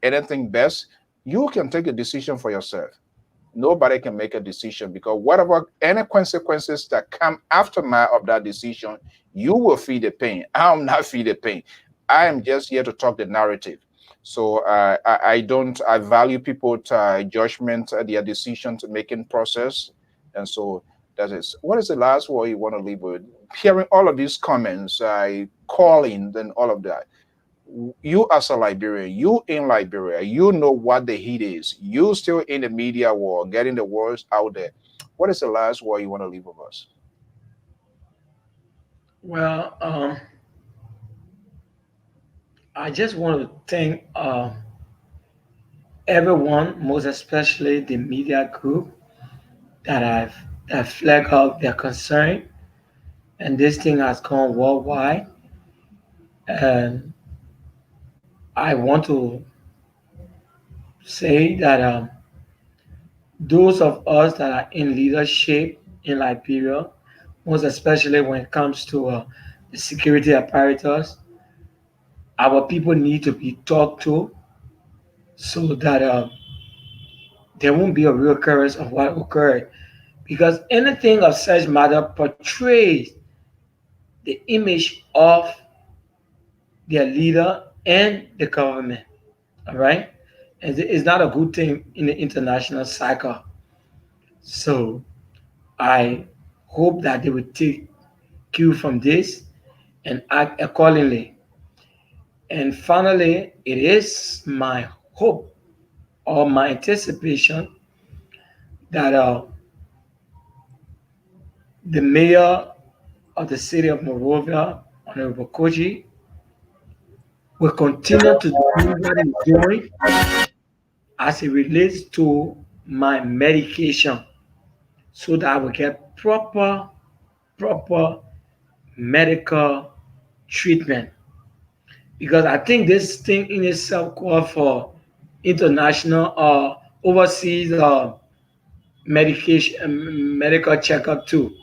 Anything best, you can take a decision for yourself. Nobody can make a decision, because whatever any consequences that come after of that decision, you will feel the pain. I'm not feel the pain. I am just here to talk the narrative. So I value people's judgment, their decision-making process. And so that is, what is the last word you want to leave with? Hearing all of these comments, calling, and all of that. You as a Liberian, you in Liberia, you know what the heat is. You still in the media war, getting the words out there. What is the last word you want to leave with us? Well, I just want to thank everyone, most especially the media group that flagged up their concern, and this thing has gone worldwide. And I want to say that those of us that are in leadership in Liberia, most especially when it comes to the security apparatus, our people need to be talked to so that there won't be a reoccurrence of what occurred. Because anything of such matter portrays the image of their leader and the government. All right? And it's not a good thing in the international cycle. So I hope that they will take cue from this and act accordingly. And finally, it is my hope or my anticipation that the mayor of the city of Monrovia, Honorable KOJEE'S, will continue to do what he's doing as it relates to my medication, so that I will get proper medical treatment, because I think this thing in itself called for international or overseas medical checkup too.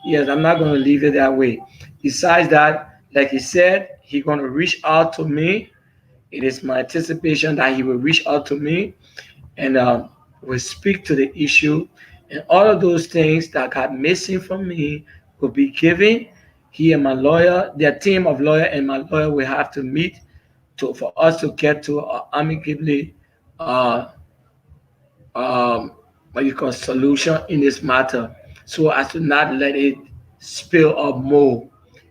Yes, I'm not going to leave it that way. Besides that, like he said, he's going to reach out to me. It is my anticipation that he will reach out to me and will speak to the issue. And all of those things that got missing from me will be given. He and my lawyer, their team of lawyer and my lawyer will have to meet for us to get to amicably uh, what you call solution in this matter, so as to not let it spill up more.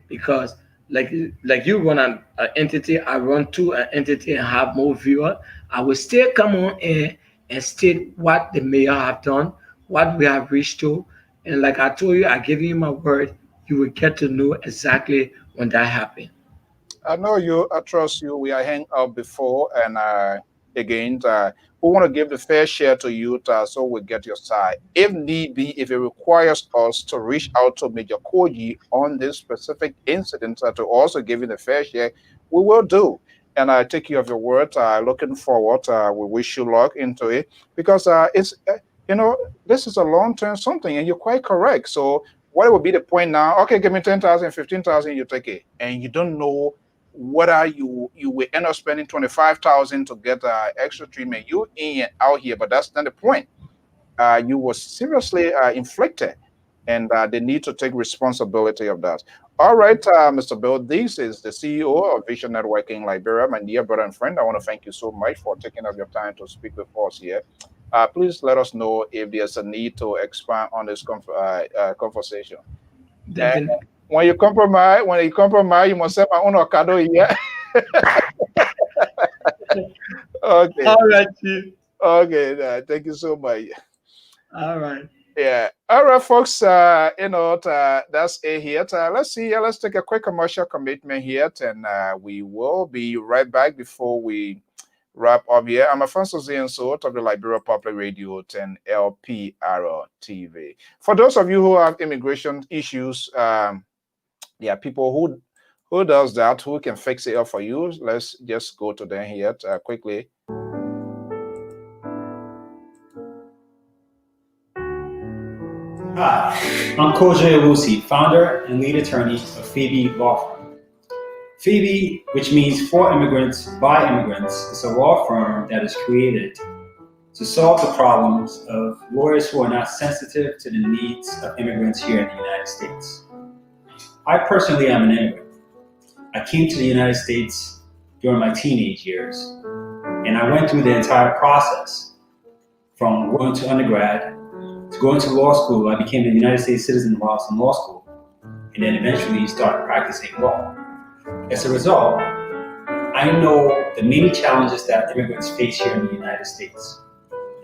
Because like you run an entity, I run to an entity and have more viewer. I will still come on air and state what the mayor have done, what we have reached to, and like I told you, I give you my word, you will get to know exactly when that happened. I know you. I trust you. We are hanging out before, and again, we want to give the fair share to you, so we get your side. If need be, if it requires us to reach out to Major KOJEE on this specific incident to also give you the fair share, we will do. And I take you of your word. Looking forward. We wish you luck into it, because it's this is a long-term something, and you're quite correct. So what would be the point now? Okay, give me 10,000, 15,000, you take it, and you don't know whether you will end up spending 25,000 to get extra treatment. You in and out here, but that's not the point. You were seriously inflicted, and they need to take responsibility of that. All right, Mr. Bill, this is the CEO of Vision Networking Liberia, my dear brother and friend. I want to thank you so much for taking up your time to speak with us here. Please let us know if there's a need to expand on this conversation. When you compromise, you must have my own Okado here. Okay. All right, Chief. Okay. Thank you so much. All right. Yeah. All right, folks. That's it here. Let's see. Let's take a quick commercial commitment here, and we will be right back before we wrap up here. I'm Alfonso Zienso of the Liberia Public Radio and Lpr-Tv. For those of you who have immigration issues, there are people who does that, who can fix it up for you. Let's just go to them here quickly. Hi, I'm KOJEE'S, founder and lead attorney of Phoebe Law Firm. Phoebe, which means for immigrants by immigrants, is a law firm that is created to solve the problems of lawyers who are not sensitive to the needs of immigrants here in the United States. I personally am an immigrant. I came to the United States during my teenage years, and I went through the entire process from going to undergrad to going to law school. I became a United States citizen while I was in law school, and then eventually started practicing law. As a result, I know the many challenges that immigrants face here in the United States.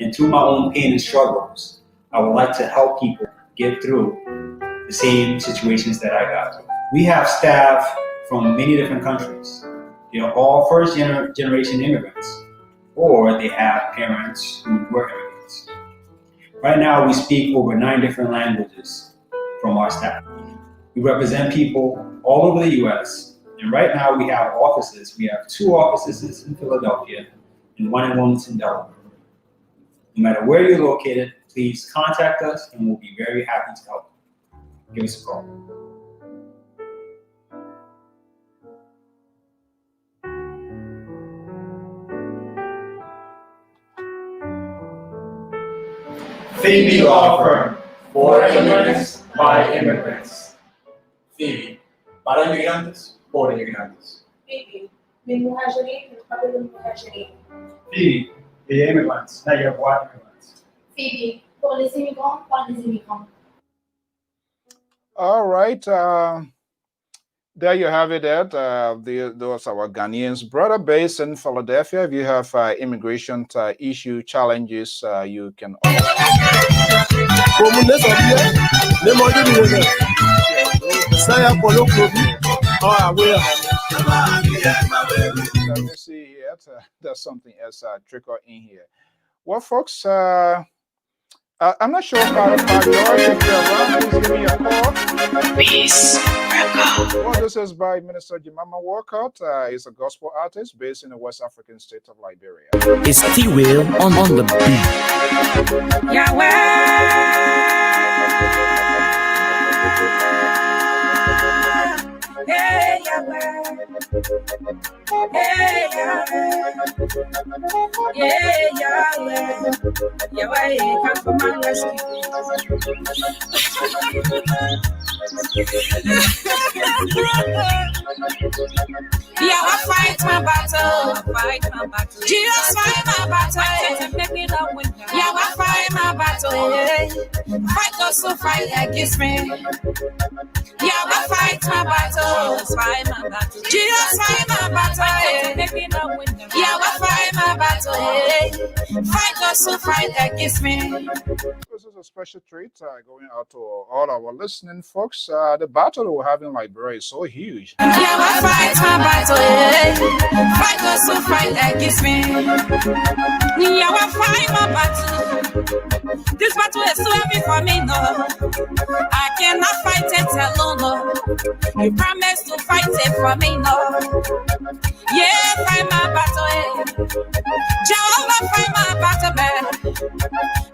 And through my own pain and struggles, I would like to help people get through the same situations that I got through. We have staff from many different countries. They are all first generation immigrants, or they have parents who were immigrants. Right now, we speak over 9 different languages from our staff. We represent people all over the US, and right now we have offices. We have 2 offices in Philadelphia and 1 in Wilmington, Delaware. No matter where you're located, please contact us and we'll be very happy to help. Give us a call. Phoebe Law Firm, for immigrants, by immigrants. Phoebe, para inmigrantes, por inmigrantes. Phoebe, de muhajirin, para de muhajirin. Phoebe, the immigrants, not your white immigrants. Phoebe, pour les immigrants, par les immigrants. All right. There you have it. Those are our Ghanaians. Brother based in Philadelphia, if you have immigration issue challenges, you can Let me see here. There's something else trickle in here. Well, folks, I'm not sure about George. If you're around, please give me a call. Peace. Well, this is by Minister Jemima Walcott. He's a gospel artist based in the West African state of Liberia. It's T-Will on the beat. Yahweh. Hey, Yahweh. Hey, Yahweh. Yeah, Yahweh. Yahweh, come for my rescue. Yeah, I fight my battle. Jesus fight my battle. Yeah, I fight my battle. Fight those who fight against me. Yeah, I fight my battle. Jesus fight my battle. Yeah, I fight my battle. Fight those who fight against me. This is a special treat going out to all our listening folks. The battle we're having in Liberia is so huge. Yeah, I fight my battle. Fight those who fight against me. Yeah, I fight my battle. This battle is so heavy for me, no. I cannot fight it alone, no. You promised to fight it for me, no. Yeah, fight my battle. Jehovah, fight my battle, man.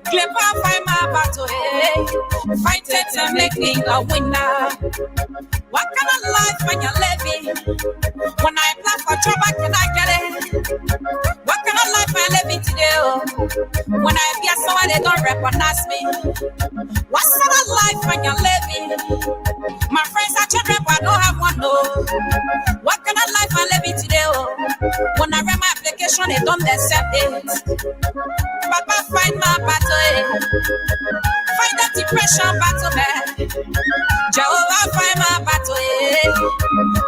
Clipper, fight my battle. Fight it and make me a winner. What kind of life when you're living? When I apply for trouble, can I get it? What kind of life I'm living today? When I appear someone, they don't recognize me. What kind of life when you're living? My friends are children, but I don't have one, no. What kind of life I'm living today? When I read my application, they don't accept it. Papa, fight my battle. Fight the depression battle, man. Jehovah, fight my battle.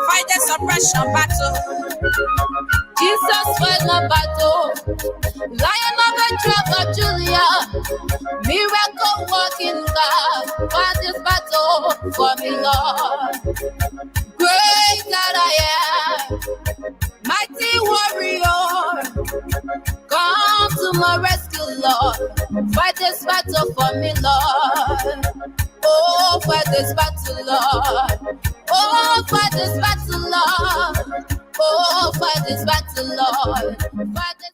Fight the suppression battle. Jesus, fight my battle. Lion of the tribe of Julia. Miracle working God. Fight this battle for me, Lord. Great that I am. Mighty warrior. Come to my rescue, Lord. Fight this battle for me, Lord. Oh, fight this battle, Lord. Oh, fight this battle, Lord. Oh, fight this battle, Lord. Fight this.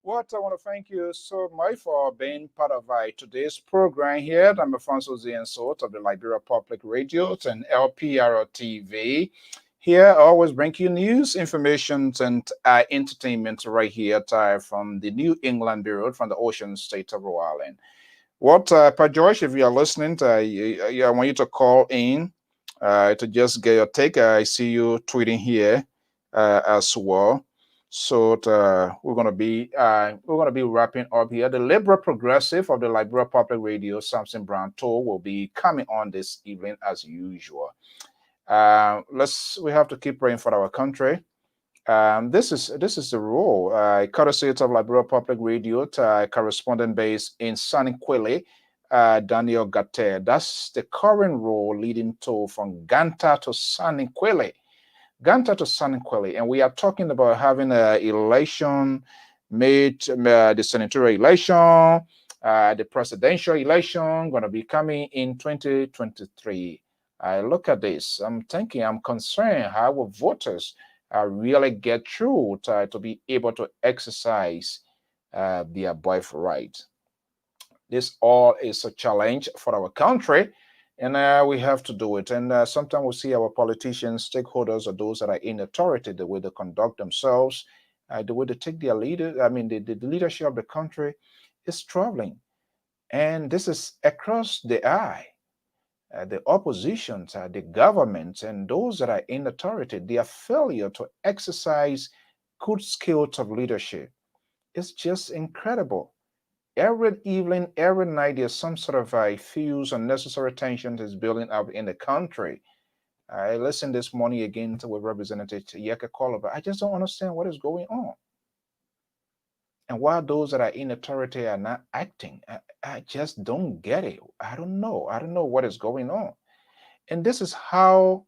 What I want to thank you so much for being part of today's program here. I'm Alfonso Ziensot of the Liberia Public Radio and Lpr-Tv. Here, I always bring you news, information, and entertainment right here from the New England Bureau, from the Ocean State of Rhode Island. What, Pa George, if you are listening, I want you to call in to just get your take. I see you tweeting here as well. So we're gonna be wrapping up here. The liberal progressive of the Liberia Public Radio, Samson Brown Tour, will be coming on this evening as usual. We have to keep praying for our country. This is the role. Courtesy of Liberia Public Radio, correspondent based in Saniquili, Daniel Gatter. That's the current role leading to from Ganta to Saniquili. Ganta to Saniquili, and we are talking about having an election made, the senatorial election, the presidential election going to be coming in 2023. I look at this, I'm concerned how will voters really get through to be able to exercise their birthright. This all is a challenge for our country, and we have to do it. And sometimes we see our politicians, stakeholders, or those that are in authority, the way they conduct themselves, the way they take their leader. I mean, the leadership of the country is troubling, and this is across the eye. The oppositions, the government, and those that are in authority, their failure to exercise good skills of leadership is just incredible. Every evening, every night, there's some sort of fuse unnecessary tension is building up in the country. I listened this morning again to Representative Yeka Kolova. I just don't understand what is going on. And while those that are in authority are not acting, I just don't get it. I don't know. I don't know what is going on. And this is how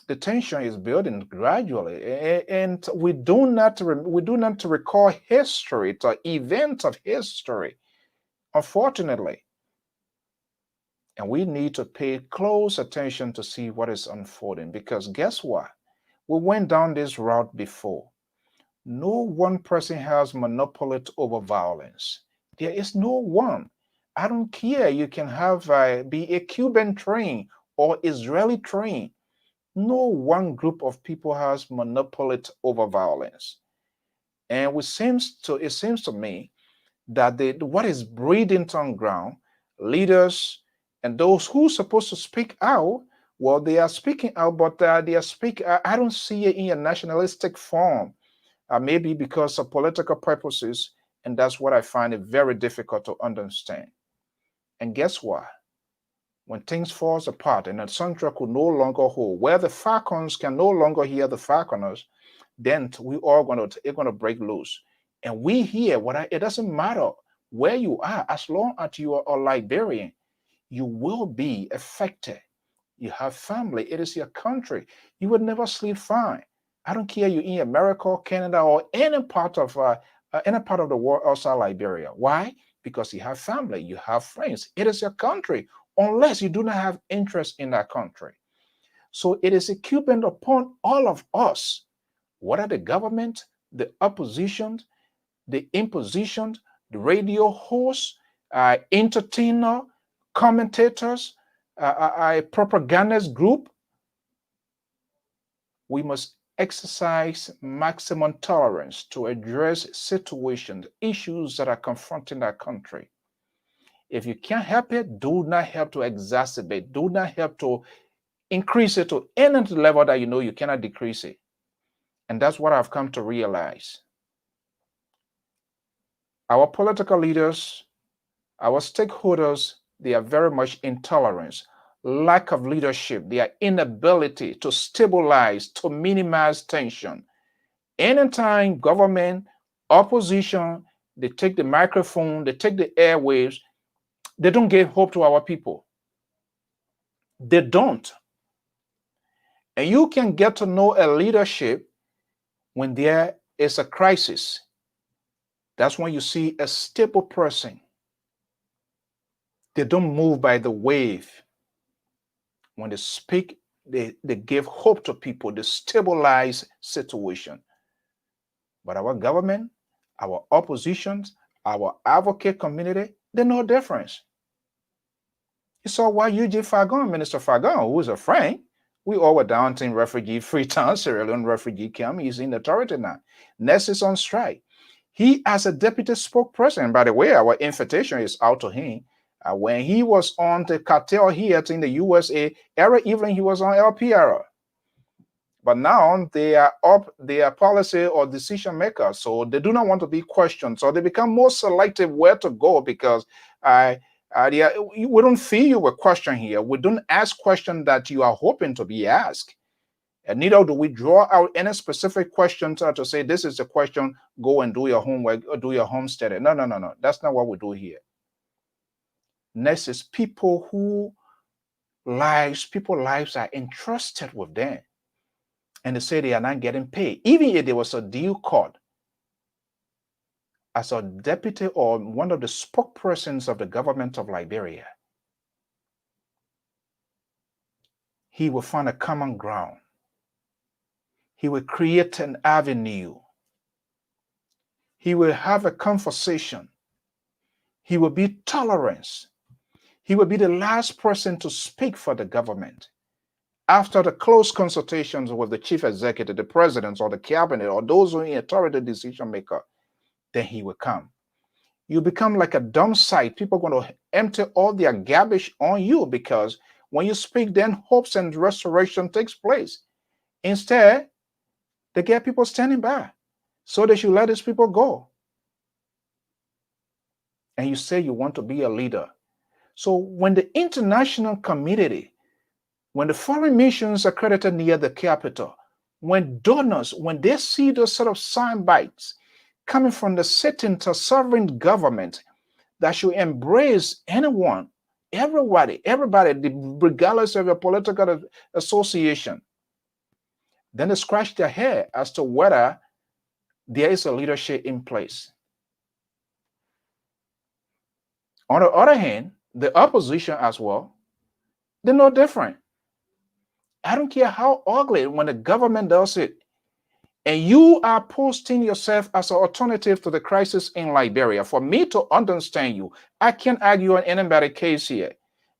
the tension is building gradually. And we do not recall history, the events of history unfortunately. And we need to pay close attention to see what is unfolding, because guess what? We went down this route before. No one person has monopoly over violence. There is no one. I don't care. You can have be a Cuban train or Israeli train. No one group of people has monopoly over violence. And it seems to me that what is breeding on ground, leaders and those who are supposed to speak out, well, they are speaking out, but they are speak. I don't see it in a nationalistic form. Maybe because of political purposes, and that's what I find it very difficult to understand. And guess what? When things falls apart and the Central could no longer hold, where the Falcons can no longer hear the Falconers, then we all it's gonna break loose. And we here, it doesn't matter where you are, as long as you are a Liberian, you will be affected. You have family. It is your country. You would never sleep fine. I don't care you in America, Canada, or any part of the world outside Liberia. Why? Because you have family, you have friends. It is your country, unless you do not have interest in that country. So it is incumbent upon all of us, whether the government, the opposition, the imposition, the radio hosts, entertainer, commentators, propagandist group, we must exercise maximum tolerance to address situations, issues that are confronting our country. If you can't help it, do not help to exacerbate, do not help to increase it to any level that you know you cannot decrease it. And that's what I've come to realize. Our political leaders, our stakeholders, they are very much intolerant, lack of leadership, their inability to stabilize, to minimize tension. Anytime government, opposition, they take the microphone, they take the airwaves, they don't give hope to our people. They don't. And you can get to know a leadership when there is a crisis. That's when you see a stable person. They don't move by the wave. When they speak, they give hope to people, they stabilize situation. But our government, our oppositions, our advocate community, they know difference. You saw why Eugene Fagon, Minister Fagon, who is a friend, we all were down in refugee Freetown, Sierra Leone refugee camp. He's in authority now. Ness is on strike. He, as a deputy spokesperson, by the way, our invitation is out to him. When he was on the cartel here in the USA, every evening he was on Lpr. But now they are up their policy or decision makers, so they do not want to be questioned. So they become more selective where to go, because we don't feel you with question here. We don't ask questions that you are hoping to be asked. And neither do we draw out any specific questions to say, this is the question, go and do your homework or do your homestead. No. That's not what we do here. Next is people whose lives are entrusted with them. And they say they are not getting paid. Even if there was a deal cut, as a deputy or one of the spokespersons of the government of Liberia, he will find a common ground. He will create an avenue. He will have a conversation. He will be tolerant. He will be the last person to speak for the government. After the close consultations with the chief executive, the president, or the cabinet, or those who are in authority decision maker, then he will come. You become like a dump site. People are going to empty all their garbage on you, because when you speak, then hopes and restoration takes place. Instead, they get people standing by. So they should let these people go. And you say you want to be a leader. So when the international community, when the foreign missions are credited near the capital, when donors, when they see those sort of sign bites coming from the sitting to sovereign government that should embrace anyone, everybody, regardless of your political association, then they scratch their head as to whether there is a leadership in place. On the other hand, the opposition as well, they're no different. I don't care how ugly when the government does it, and you are posting yourself as an alternative to the crisis in Liberia. For me to understand you, I can't argue on anybody's case here,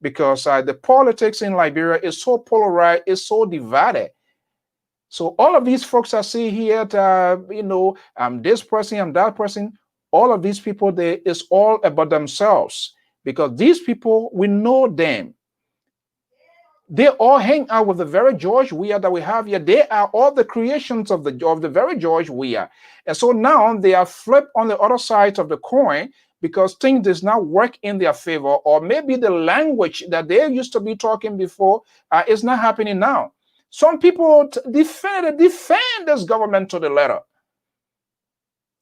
because the politics in Liberia is so polarized, it's so divided. So all of these folks I see here, I'm this person, I'm that person. All of these people, it's all about themselves, because these people, we know them. They all hang out with the very George Weah that we have here. They are all the creations of the very George Weah. And so now they are flipped on the other side of the coin, because things does not work in their favor, or maybe the language that they used to be talking before is not happening now. Some people defend this government to the letter.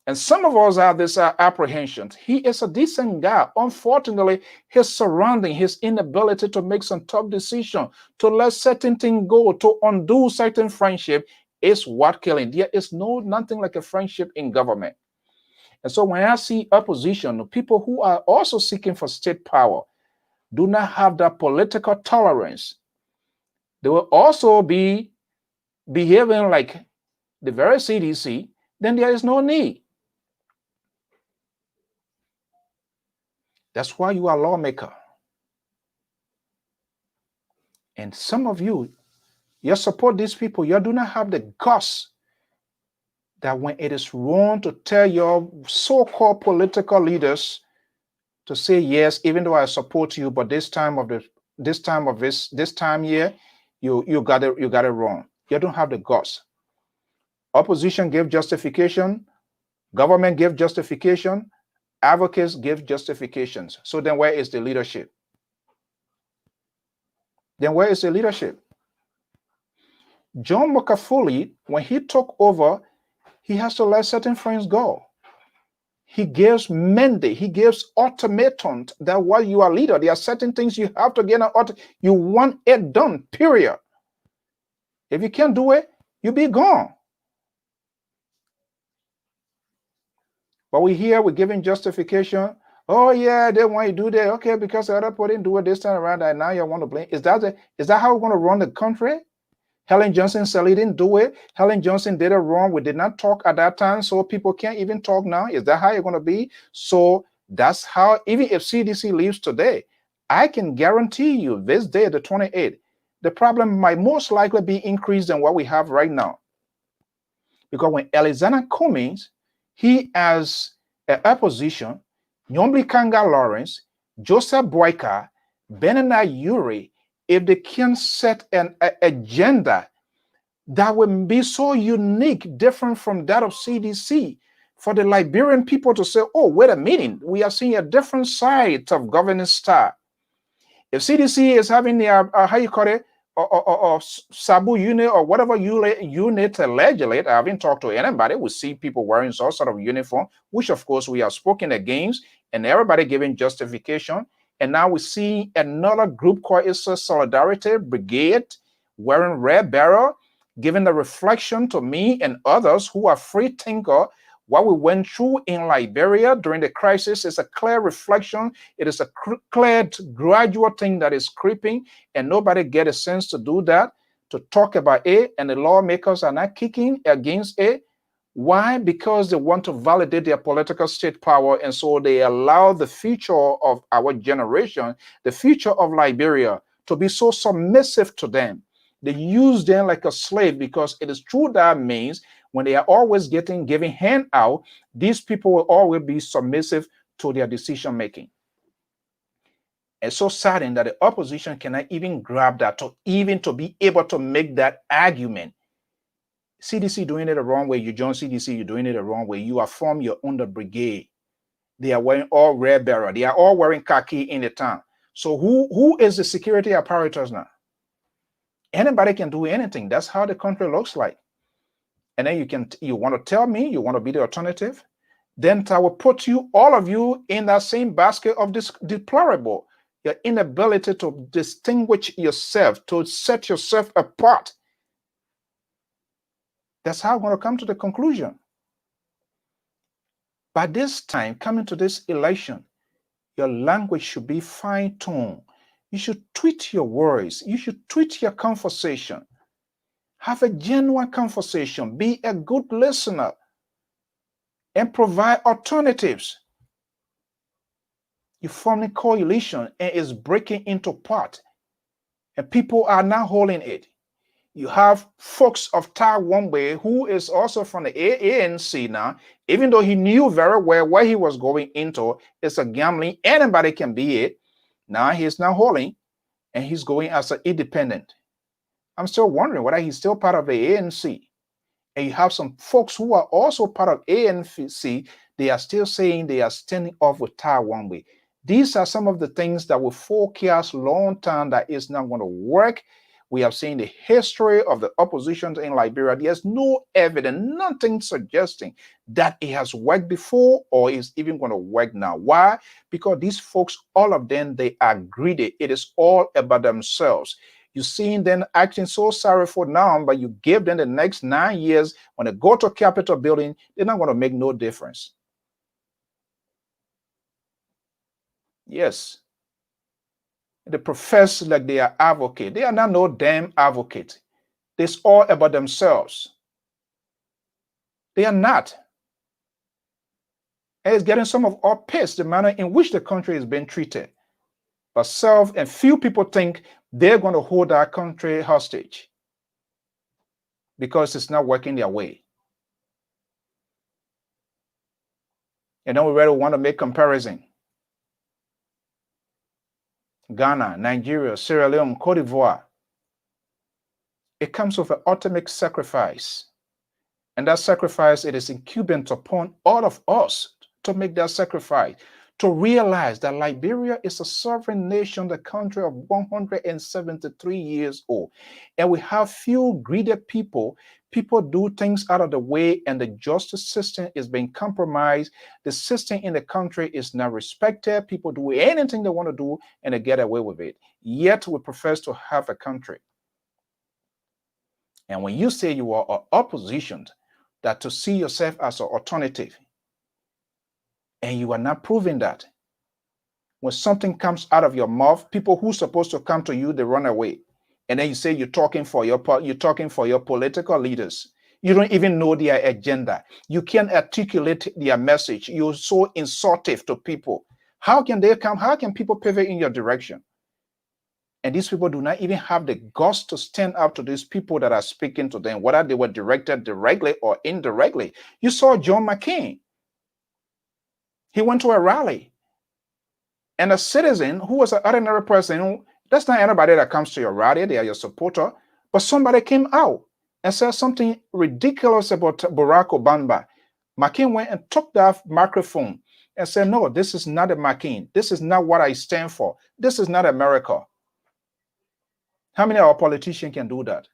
And some of us have this apprehension. He is a decent guy. Unfortunately, his surrounding, his inability to make some tough decisions, to let certain things go, to undo certain friendship is what killing. There is nothing like a friendship in government. And so when I see opposition, people who are also seeking for state power do not have that political tolerance. They will also be behaving like the very CDC, then there is no need. That's why you are a lawmaker. And some of you support these people. You do not have the guts that when it is wrong to tell your so-called political leaders to say yes, even though I support you, but this time here, you got it wrong. You don't have the guts. Opposition give justification, government give justification, advocates give justifications. So then where is the leadership? Then where is the leadership? John Magufuli, when he took over, he has to let certain friends go. He gives mandate, he gives ultimatum that while you are leader, there are certain things you have to get you want it done, period. If you can't do it, you be gone. But we're giving justification. Oh yeah, they want you to do that. Okay, because the other people didn't do it this time around, and now you want to blame. Is that how we're going to run the country? Helen Johnson said he didn't do it. Helen Johnson did it wrong. We did not talk at that time, so people can't even talk now. Is that how you're going to be? So that's how, even if CDC leaves today, I can guarantee you this day, the 28th, the problem might most likely be increased than what we have right now. Because when Alexander Cummings, he has an opposition, Nyomli Kanga Lawrence, Joseph Boyka, Benana Yuri, if they can set an agenda that will be so unique, different from that of CDC, for the Liberian people to say, oh, wait a minute, we are seeing a different side of governance style. If CDC is having their, how you call it, or Sabu unit or whatever unit to legislate, I haven't talked to anybody. We see people wearing some sort of uniform, which of course we have spoken against, and everybody giving justification. And now we see another group called ISA Solidarity Brigade wearing red barrel, giving the reflection to me and others who are free thinker. What we went through in Liberia during the crisis is a clear reflection. It is a clear gradual thing that is creeping, and nobody get a sense to do that, to talk about it, and the lawmakers are not kicking against it. Why? Because they want to validate their political state power, and so they allow the future of our generation, the future of Liberia, to be so submissive to them. They use them like a slave, because it is through that means when they are always giving hand out, these people will always be submissive to their decision making. It's so saddening that the opposition cannot even grab that to be able to make that argument. CDC doing it the wrong way. You join CDC, you're doing it the wrong way. You are from your own brigade. They are wearing all red barrel. They are all wearing khaki in the town. So who is the security apparatus now? Anybody can do anything. That's how the country looks like. And then you want to tell me you want to be the alternative? Then I will put all of you in that same basket of this deplorable. Your inability to distinguish yourself, to set yourself apart. That's how I'm going to come to the conclusion. By this time, coming to this election, Your language should be fine-tuned. You should tweet your words. You should tweet your conversation. Have a genuine conversation. Be a good listener and provide alternatives. You form a coalition and it's breaking into part, and people are now holding it. You have folks of Taiwan who is also from the ANC now, even though he knew very well where he was going into. It's a gambling. Anybody can be it. Now he's now holding, and he's going as an independent. I'm still wondering whether he's still part of the ANC. And you have some folks who are also part of ANC. They are still saying they are standing off with Taiwan. These are some of the things that we forecast long term that is not going to work. We have seen the history of the opposition in Liberia. There's no evidence, nothing suggesting that it has worked before or is even going to work now. Why? Because these folks, all of them, they are greedy. It is all about themselves. You're seeing them acting so sorry for now, but you give them the next 9 years, when they go to Capitol building, they're not going to make no difference. Yes. They profess like they are advocate. They are not no damn advocate. It's all about themselves. They are not. And it's getting some of our pissed the manner in which the country is being treated. But self and few people think they're going to hold our country hostage because it's not working their way. And then we really want to make comparison. Ghana, Nigeria, Sierra Leone, Cote d'Ivoire. It comes with an ultimate sacrifice. And that sacrifice, it is incumbent upon all of us to make that sacrifice, to realize that Liberia is a sovereign nation, the country of 173 years old. And we have few greedy people. People do things out of the way, and the justice system is being compromised. The system in the country is not respected. People do anything they want to do, and they get away with it. Yet we profess to have a country. And when you say you are an opposition, that to see yourself as an alternative, and you are not proving that, when something comes out of your mouth, people who are supposed to come to you, they run away. And then you say you're talking for your political leaders. You don't even know their agenda. You can't articulate their message. You're so insultive to people. How can they come? How can people pivot in your direction? And these people do not even have the guts to stand up to these people that are speaking to them, whether they were directed directly or indirectly. You saw John McCain. He went to a rally. And a citizen who was an ordinary person, that's not anybody that comes to your rally, they are your supporter, but somebody came out and said something ridiculous about Barack Obama. McCain went and took that microphone and said, no, this is not a McCain. This is not what I stand for. This is not America. How many of our politicians can do that?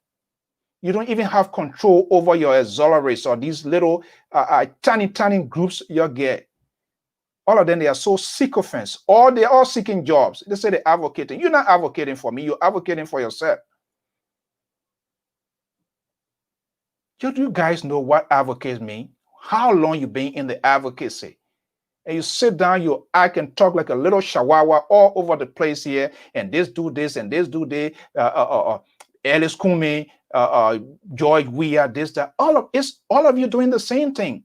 You don't even have control over your auxiliaries or these little tiny groups you get. All of them, they are so sycophants. Or they're all seeking jobs. They say they're advocating. You're not advocating for me. You're advocating for yourself. Do you guys know what advocates mean? How long you been in the advocacy? And you sit down, you act and talk like a little chihuahua all over the place here. And this do this and this do that. Alice Kumi, George Weah, this, that. All of you doing the same thing.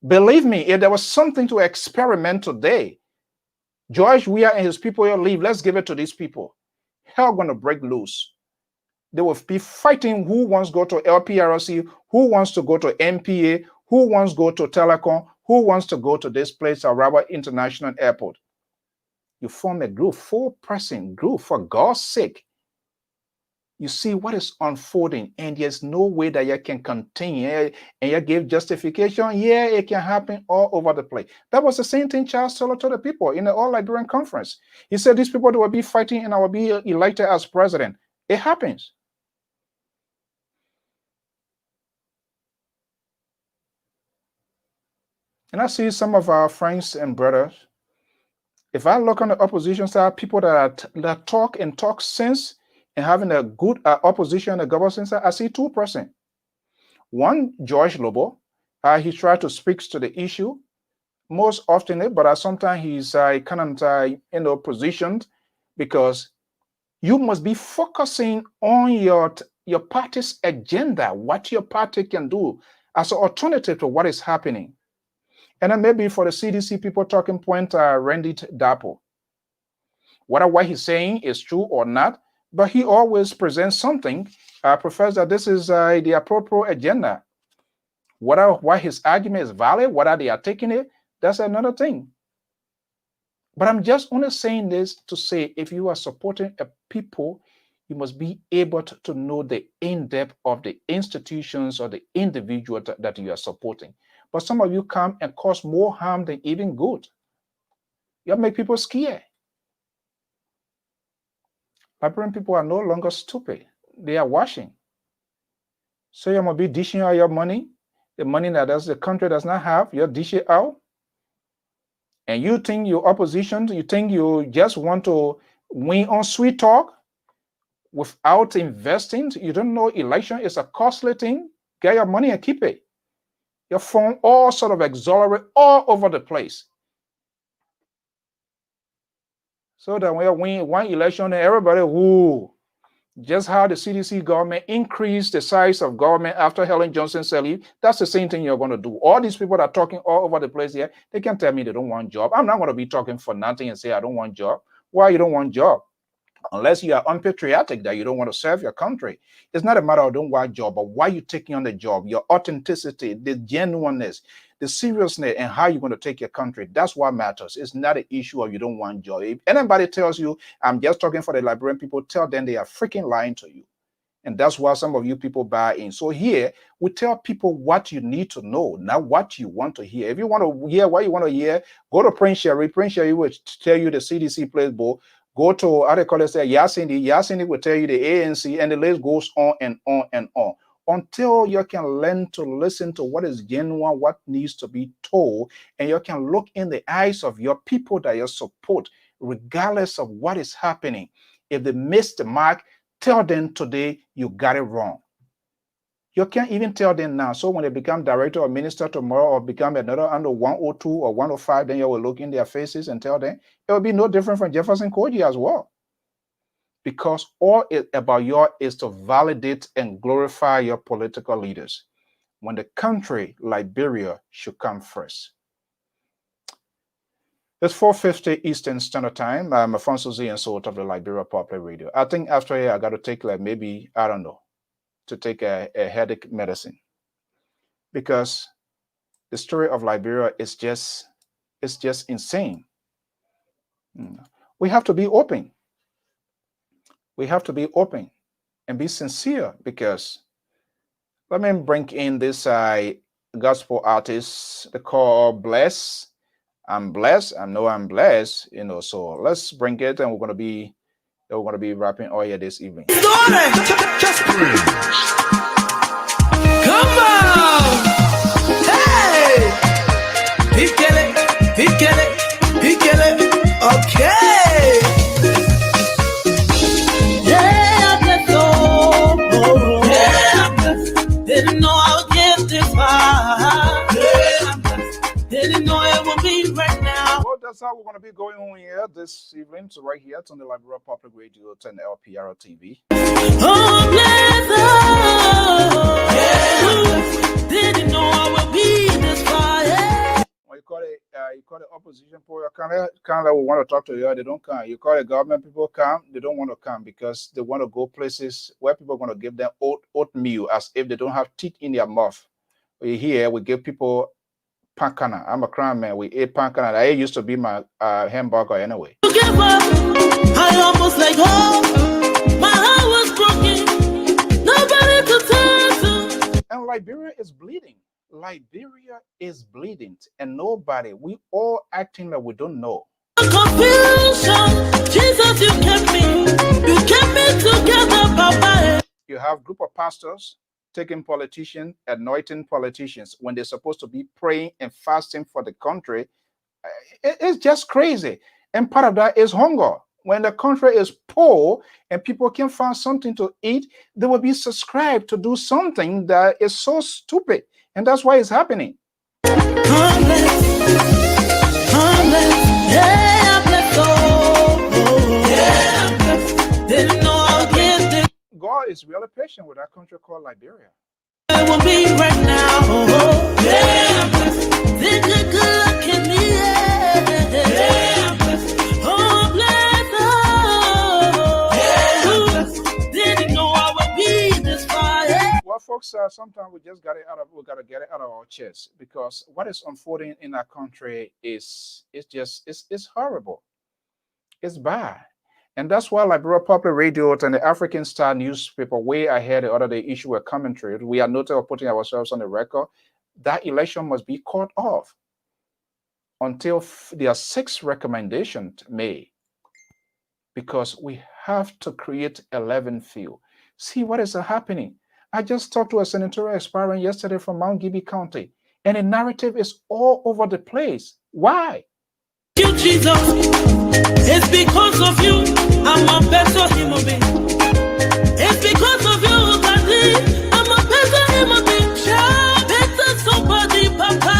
Believe me, if there was something to experiment today, George Weah and his people will leave. Let's give it to these people. Hell going to break loose. They will be fighting who wants to go to Lpr-Tv, who wants to go to MPA, who wants to go to Telecom, who wants to go to this place, Araba International Airport. You form a group, 4-person group, for God's sake. You see what is unfolding, and there's no way that you can continue, and you give justification. Yeah, it can happen all over the place. That was the same thing Charles told to the people in the All-Liberian Conference. He said these people, they will be fighting and I will be elected as president. It happens. And I see some of our friends and brothers. If I look on the opposition side, people that talk sense, and having a good opposition, the government side, I see 2%. One, George Lobo, he tried to speak to the issue. most often, but sometimes he's kind of positioned, because you must be focusing on your party's agenda, what your party can do as an alternative to what is happening. And then maybe for the CDC people talking point, Randy Dapo, whether what he's saying is true or not, but he always presents something, profess that this is the appropriate agenda. Why his argument is valid, whether they are taking it, that's another thing. But I'm just only saying this to say, if you are supporting a people, you must be able to know the in-depth of the institutions or the individual that you are supporting. But some of you come and cause more harm than even good. You make people scared. Liberian people are no longer stupid. They are washing. So you must be dishing out your money, the money that the country does not have, you dish it out. And you think your opposition, you think you just want to win on sweet talk without investing. You don't know election is a costly thing. Get your money and keep it. Your phone all sort of exonerate all over the place. So that when you win one election, everybody, whoo, just how the CDC government increased the size of government after Helen Johnson said leave, that's the same thing you're going to do. All these people that are talking all over the place here, they can tell me they don't want job. I'm not going to be talking for nothing and say I don't want job. Why you don't want job? Unless you are unpatriotic, that you don't want to serve your country. It's not a matter of don't want job, but why you taking on the job, your authenticity, the genuineness, the seriousness, and how you're going to take your country. That's what matters. It's not an issue of you don't want job. If anybody tells you, I'm just talking for the Liberian people, tell them they are freaking lying to you. And that's why some of you people buy in. So here, we tell people what you need to know, not what you want to hear. If you want to hear what you want to hear, go to Prince Sherry. Prince Sherry will tell you the CDC playbook. Go to, how they call it, Yasini. Yasini will tell you the ANC, and the list goes on and on and on. Until you can learn to listen to what is genuine, what needs to be told, and you can look in the eyes of your people that you support, regardless of what is happening. If they missed the mark, tell them today you got it wrong. You can't even tell them now. So when they become director or minister tomorrow, or become another under 102 or 105, then you will look in their faces and tell them. It will be no different from Jefferson KOJEE'S as well. Because all it about you is to validate and glorify your political leaders, when the country, Liberia, should come first. It's 4:50 Eastern Standard Time. I'm Afonso Z and Sort of the Liberia Popular Radio. I think after here, I got to take maybe, I don't know, to take a headache medicine, because the story of Liberia is just insane. We have to be open. We have to be open and be sincere, because let me bring in this gospel artist, the call Bless. I'm blessed. I know I'm blessed, so let's bring it, and we're going to be rapping all here this evening. Come on! Hey! He kill it. Okay! Yeah, let's go. Yeah, didn't know I would get this far. Yeah, didn't know it would be right now. Well, that's how we're going to be going on here this evening. So right here, it's on the Liberia Public Radio 10 Lpr-Tv. Oh, yeah. Didn't know I would be this far. Yeah. Well, you call the opposition people, you kind of want to talk to you, they don't come. You call the government people come, they don't want to come, because they want to go places where people are going to give them oatmeal as if they don't have teeth in their mouth. Here, we give people pancana. I'm a crime man. We ate pancana. That used to be my hamburger anyway. Give up. I almost like home. My heart was broken. Nobody to turn to. And Liberia is bleeding. Liberia is bleeding, and nobody. We all acting like we don't know. Confusion. Jesus, you kept me together, Papa. You have group of pastors taking politicians, anointing politicians when they're supposed to be praying and fasting for the country. It's just crazy. And part of that is hunger. When the country is poor and people can find something to eat, they will be subscribed to do something that is so stupid. And that's why it's happening. was really patient with that country called Liberia. I will be right now. Yeah. Take a good look at me. Yeah. Oh, bless. Didn't know I would be this far. Well, folks, sometimes we just gotta get it out of our chest, because what is unfolding in our country is horrible. It's bad. And that's why Liberia Public Radio and the African Star newspaper, way ahead the other day, issue a commentary. We are noted of putting ourselves on the record. That election must be called off until there are 6 recommendations made, because we have to create a level field. See what is happening. I just talked to a senatorial aspirant yesterday from Mount Gibby County, and the narrative is all over the place. Why? You, Jesus, it's because of you I'm a better human being. It's because of you, Daddy, I'm a better human being. Better somebody, Papa.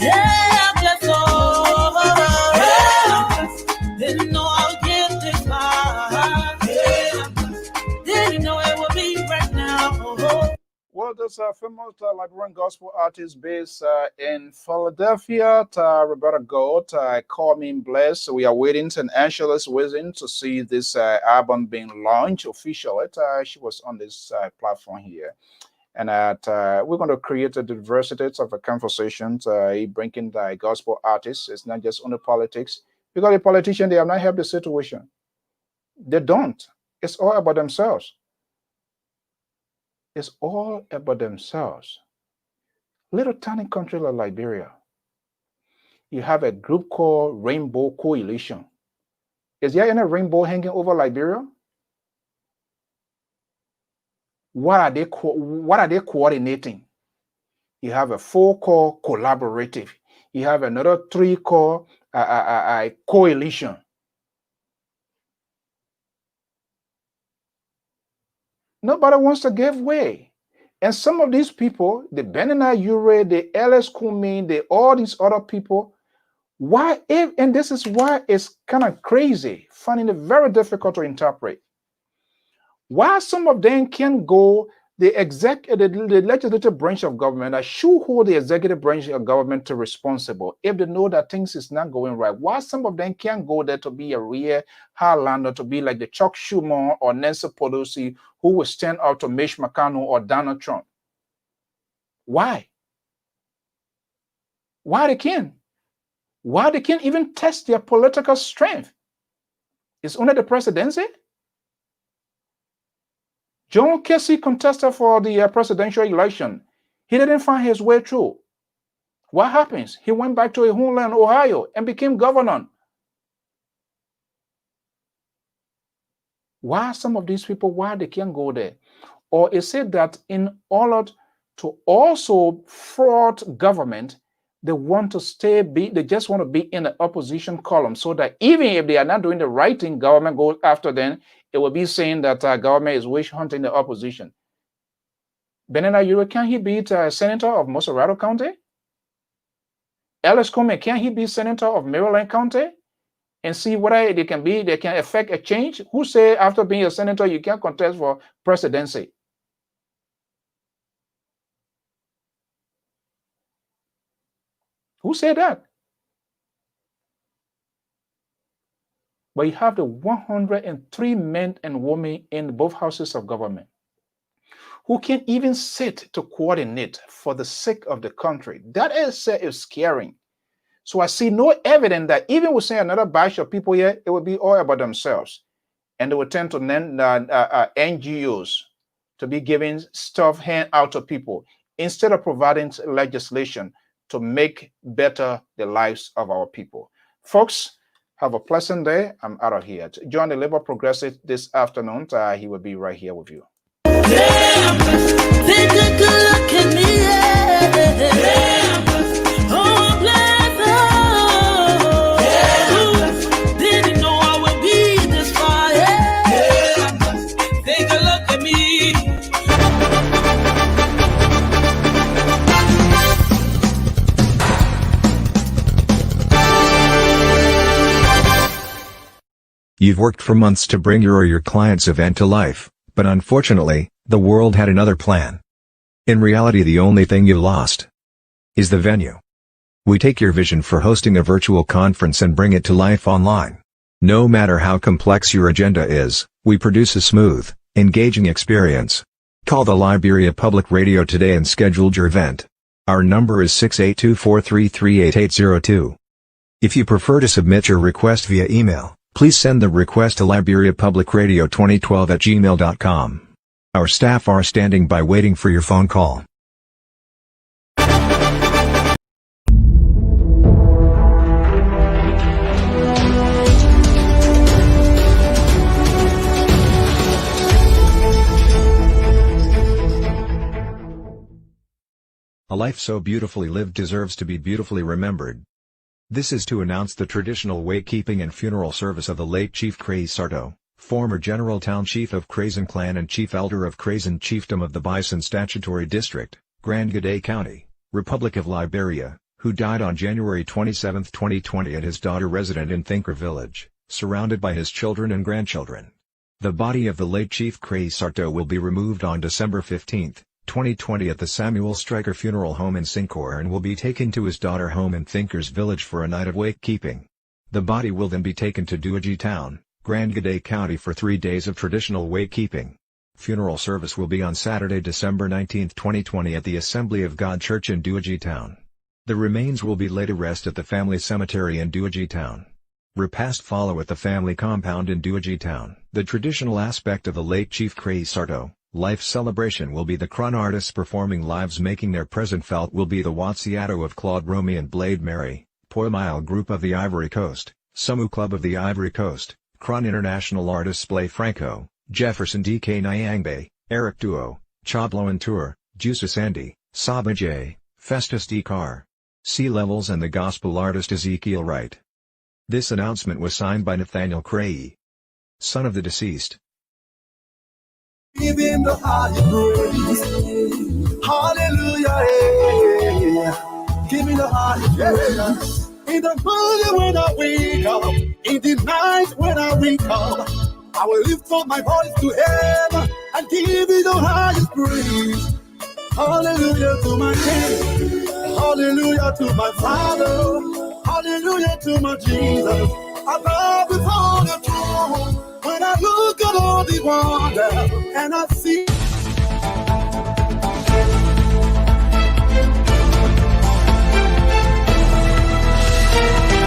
Yeah, bless all. Didn't know I'll get this far. Didn't know it would be right now. Well, this famous Liberian gospel artist based in Philadelphia, Roberta Gold, Call Me Blessed. We are waiting and anxious waiting to see this album being launched officially. She was on this platform here. And we're going to create a diversity of a conversation, bringing the gospel artists. It's not just only politics, because the politicians, they have not helped the situation. They don't. It's all about themselves. It's all about themselves. Little tiny country like Liberia, you have a group called Rainbow Coalition. Is there any rainbow hanging over Liberia? What are they coordinating? You have a 4 called collaborative. You have another 3 called coalition. Nobody wants to give way. And some of these people, the Benina Ure, the LS Kumi, all these other people, why, and this is why it's kind of crazy, finding it very difficult to interpret. Why some of them can go, the legislative branch of government, I should hold the executive branch of government to responsible if they know that things is not going right. Why some of them can't go there to be a real Highlander, to be like the Chuck Schumer or Nancy Pelosi, who will stand out to Mitch McConnell or Donald Trump? Why? Why they can't? Why they can't even test their political strength? It's only the presidency? John Kesey contested for the presidential election. He didn't find his way through. What happens? He went back to his homeland, Ohio, and became governor. Why some of these people, why they can't go there? Or is it that in order to also fraud government, they want to they just want to be in the opposition column, so that even if they are not doing the right thing, government goes after them. It will be saying that government is witch hunting the opposition. Benina Ure, can he be senator of Moserado County? Ellis Comey, can he be senator of Maryland County? And see whether they can affect a change? Who say after being a senator, you can't contest for presidency? Who said that? But you have the 103 men and women in both houses of government who can't even sit to coordinate for the sake of the country. That is scaring. So I see no evidence that even we say another batch of people here, it will be all about themselves. And they will tend to NGOs to be giving stuff hand out to people instead of providing legislation to make better the lives of our people. Folks, have a pleasant day. I'm out of here. Join the Labour Progressive this afternoon. He will be right here with you. Take a good look at me. You've worked for months to bring your or your client's event to life, but unfortunately, the world had another plan. In reality, the only thing you lost is the venue. We take your vision for hosting a virtual conference and bring it to life online. No matter how complex your agenda is, we produce a smooth, engaging experience. Call the Liberia Public Radio today and schedule your event. Our number is 682-433-8802. If you prefer to submit your request via email, please send the request to liberiapublicradio2012@gmail.com. Our staff are standing by waiting for your phone call. A life so beautifully lived deserves to be beautifully remembered. This is to announce the traditional wake-keeping and funeral service of the late Chief Crazy Sarto, former General Town Chief of Crazen Clan and Chief Elder of Crazen Chiefdom of the Bison Statutory District, Grand Gade County, Republic of Liberia, who died on January 27, 2020 at his daughter resident in Thinker Village, surrounded by his children and grandchildren. The body of the late Chief Crazy Sarto will be removed on December 15, 2020 at the Samuel Stryker Funeral Home in Sincor and will be taken to his daughter home in Thinkers Village for a night of wake-keeping. The body will then be taken to Duaji Town, Grand Gade County for 3 days of traditional wake-keeping. Funeral service will be on Saturday, December 19, 2020 at the Assembly of God Church in Duaji Town. The remains will be laid to rest at the family cemetery in Duaji Town. Repast follow at the family compound in Duaji Town. The traditional aspect of the late Chief Crazy Sarto life celebration will be the Kron artists performing lives making their present felt will be the Watsiato of Claude Romy and Blade Mary, Poimile Group of the Ivory Coast, Sumu Club of the Ivory Coast, Kron International Artists Blay Franco, Jefferson DK Nyangbe, Eric Duo, Chablo and Tour, Juice Sandy, Saba J, Festus D. Carr, Sea Levels and the gospel artist Ezekiel Wright. This announcement was signed by Nathaniel Crazy, son of the deceased. Give him the highest praise. Hallelujah. Yeah. Give him the highest praise. In the morning when I wake up, in the night when I wake up, I will lift up my voice to heaven and give you the highest praise. Hallelujah to my King. Hallelujah to my Father. Hallelujah to my Jesus. I bow before the throne when I look at all the wonder and I see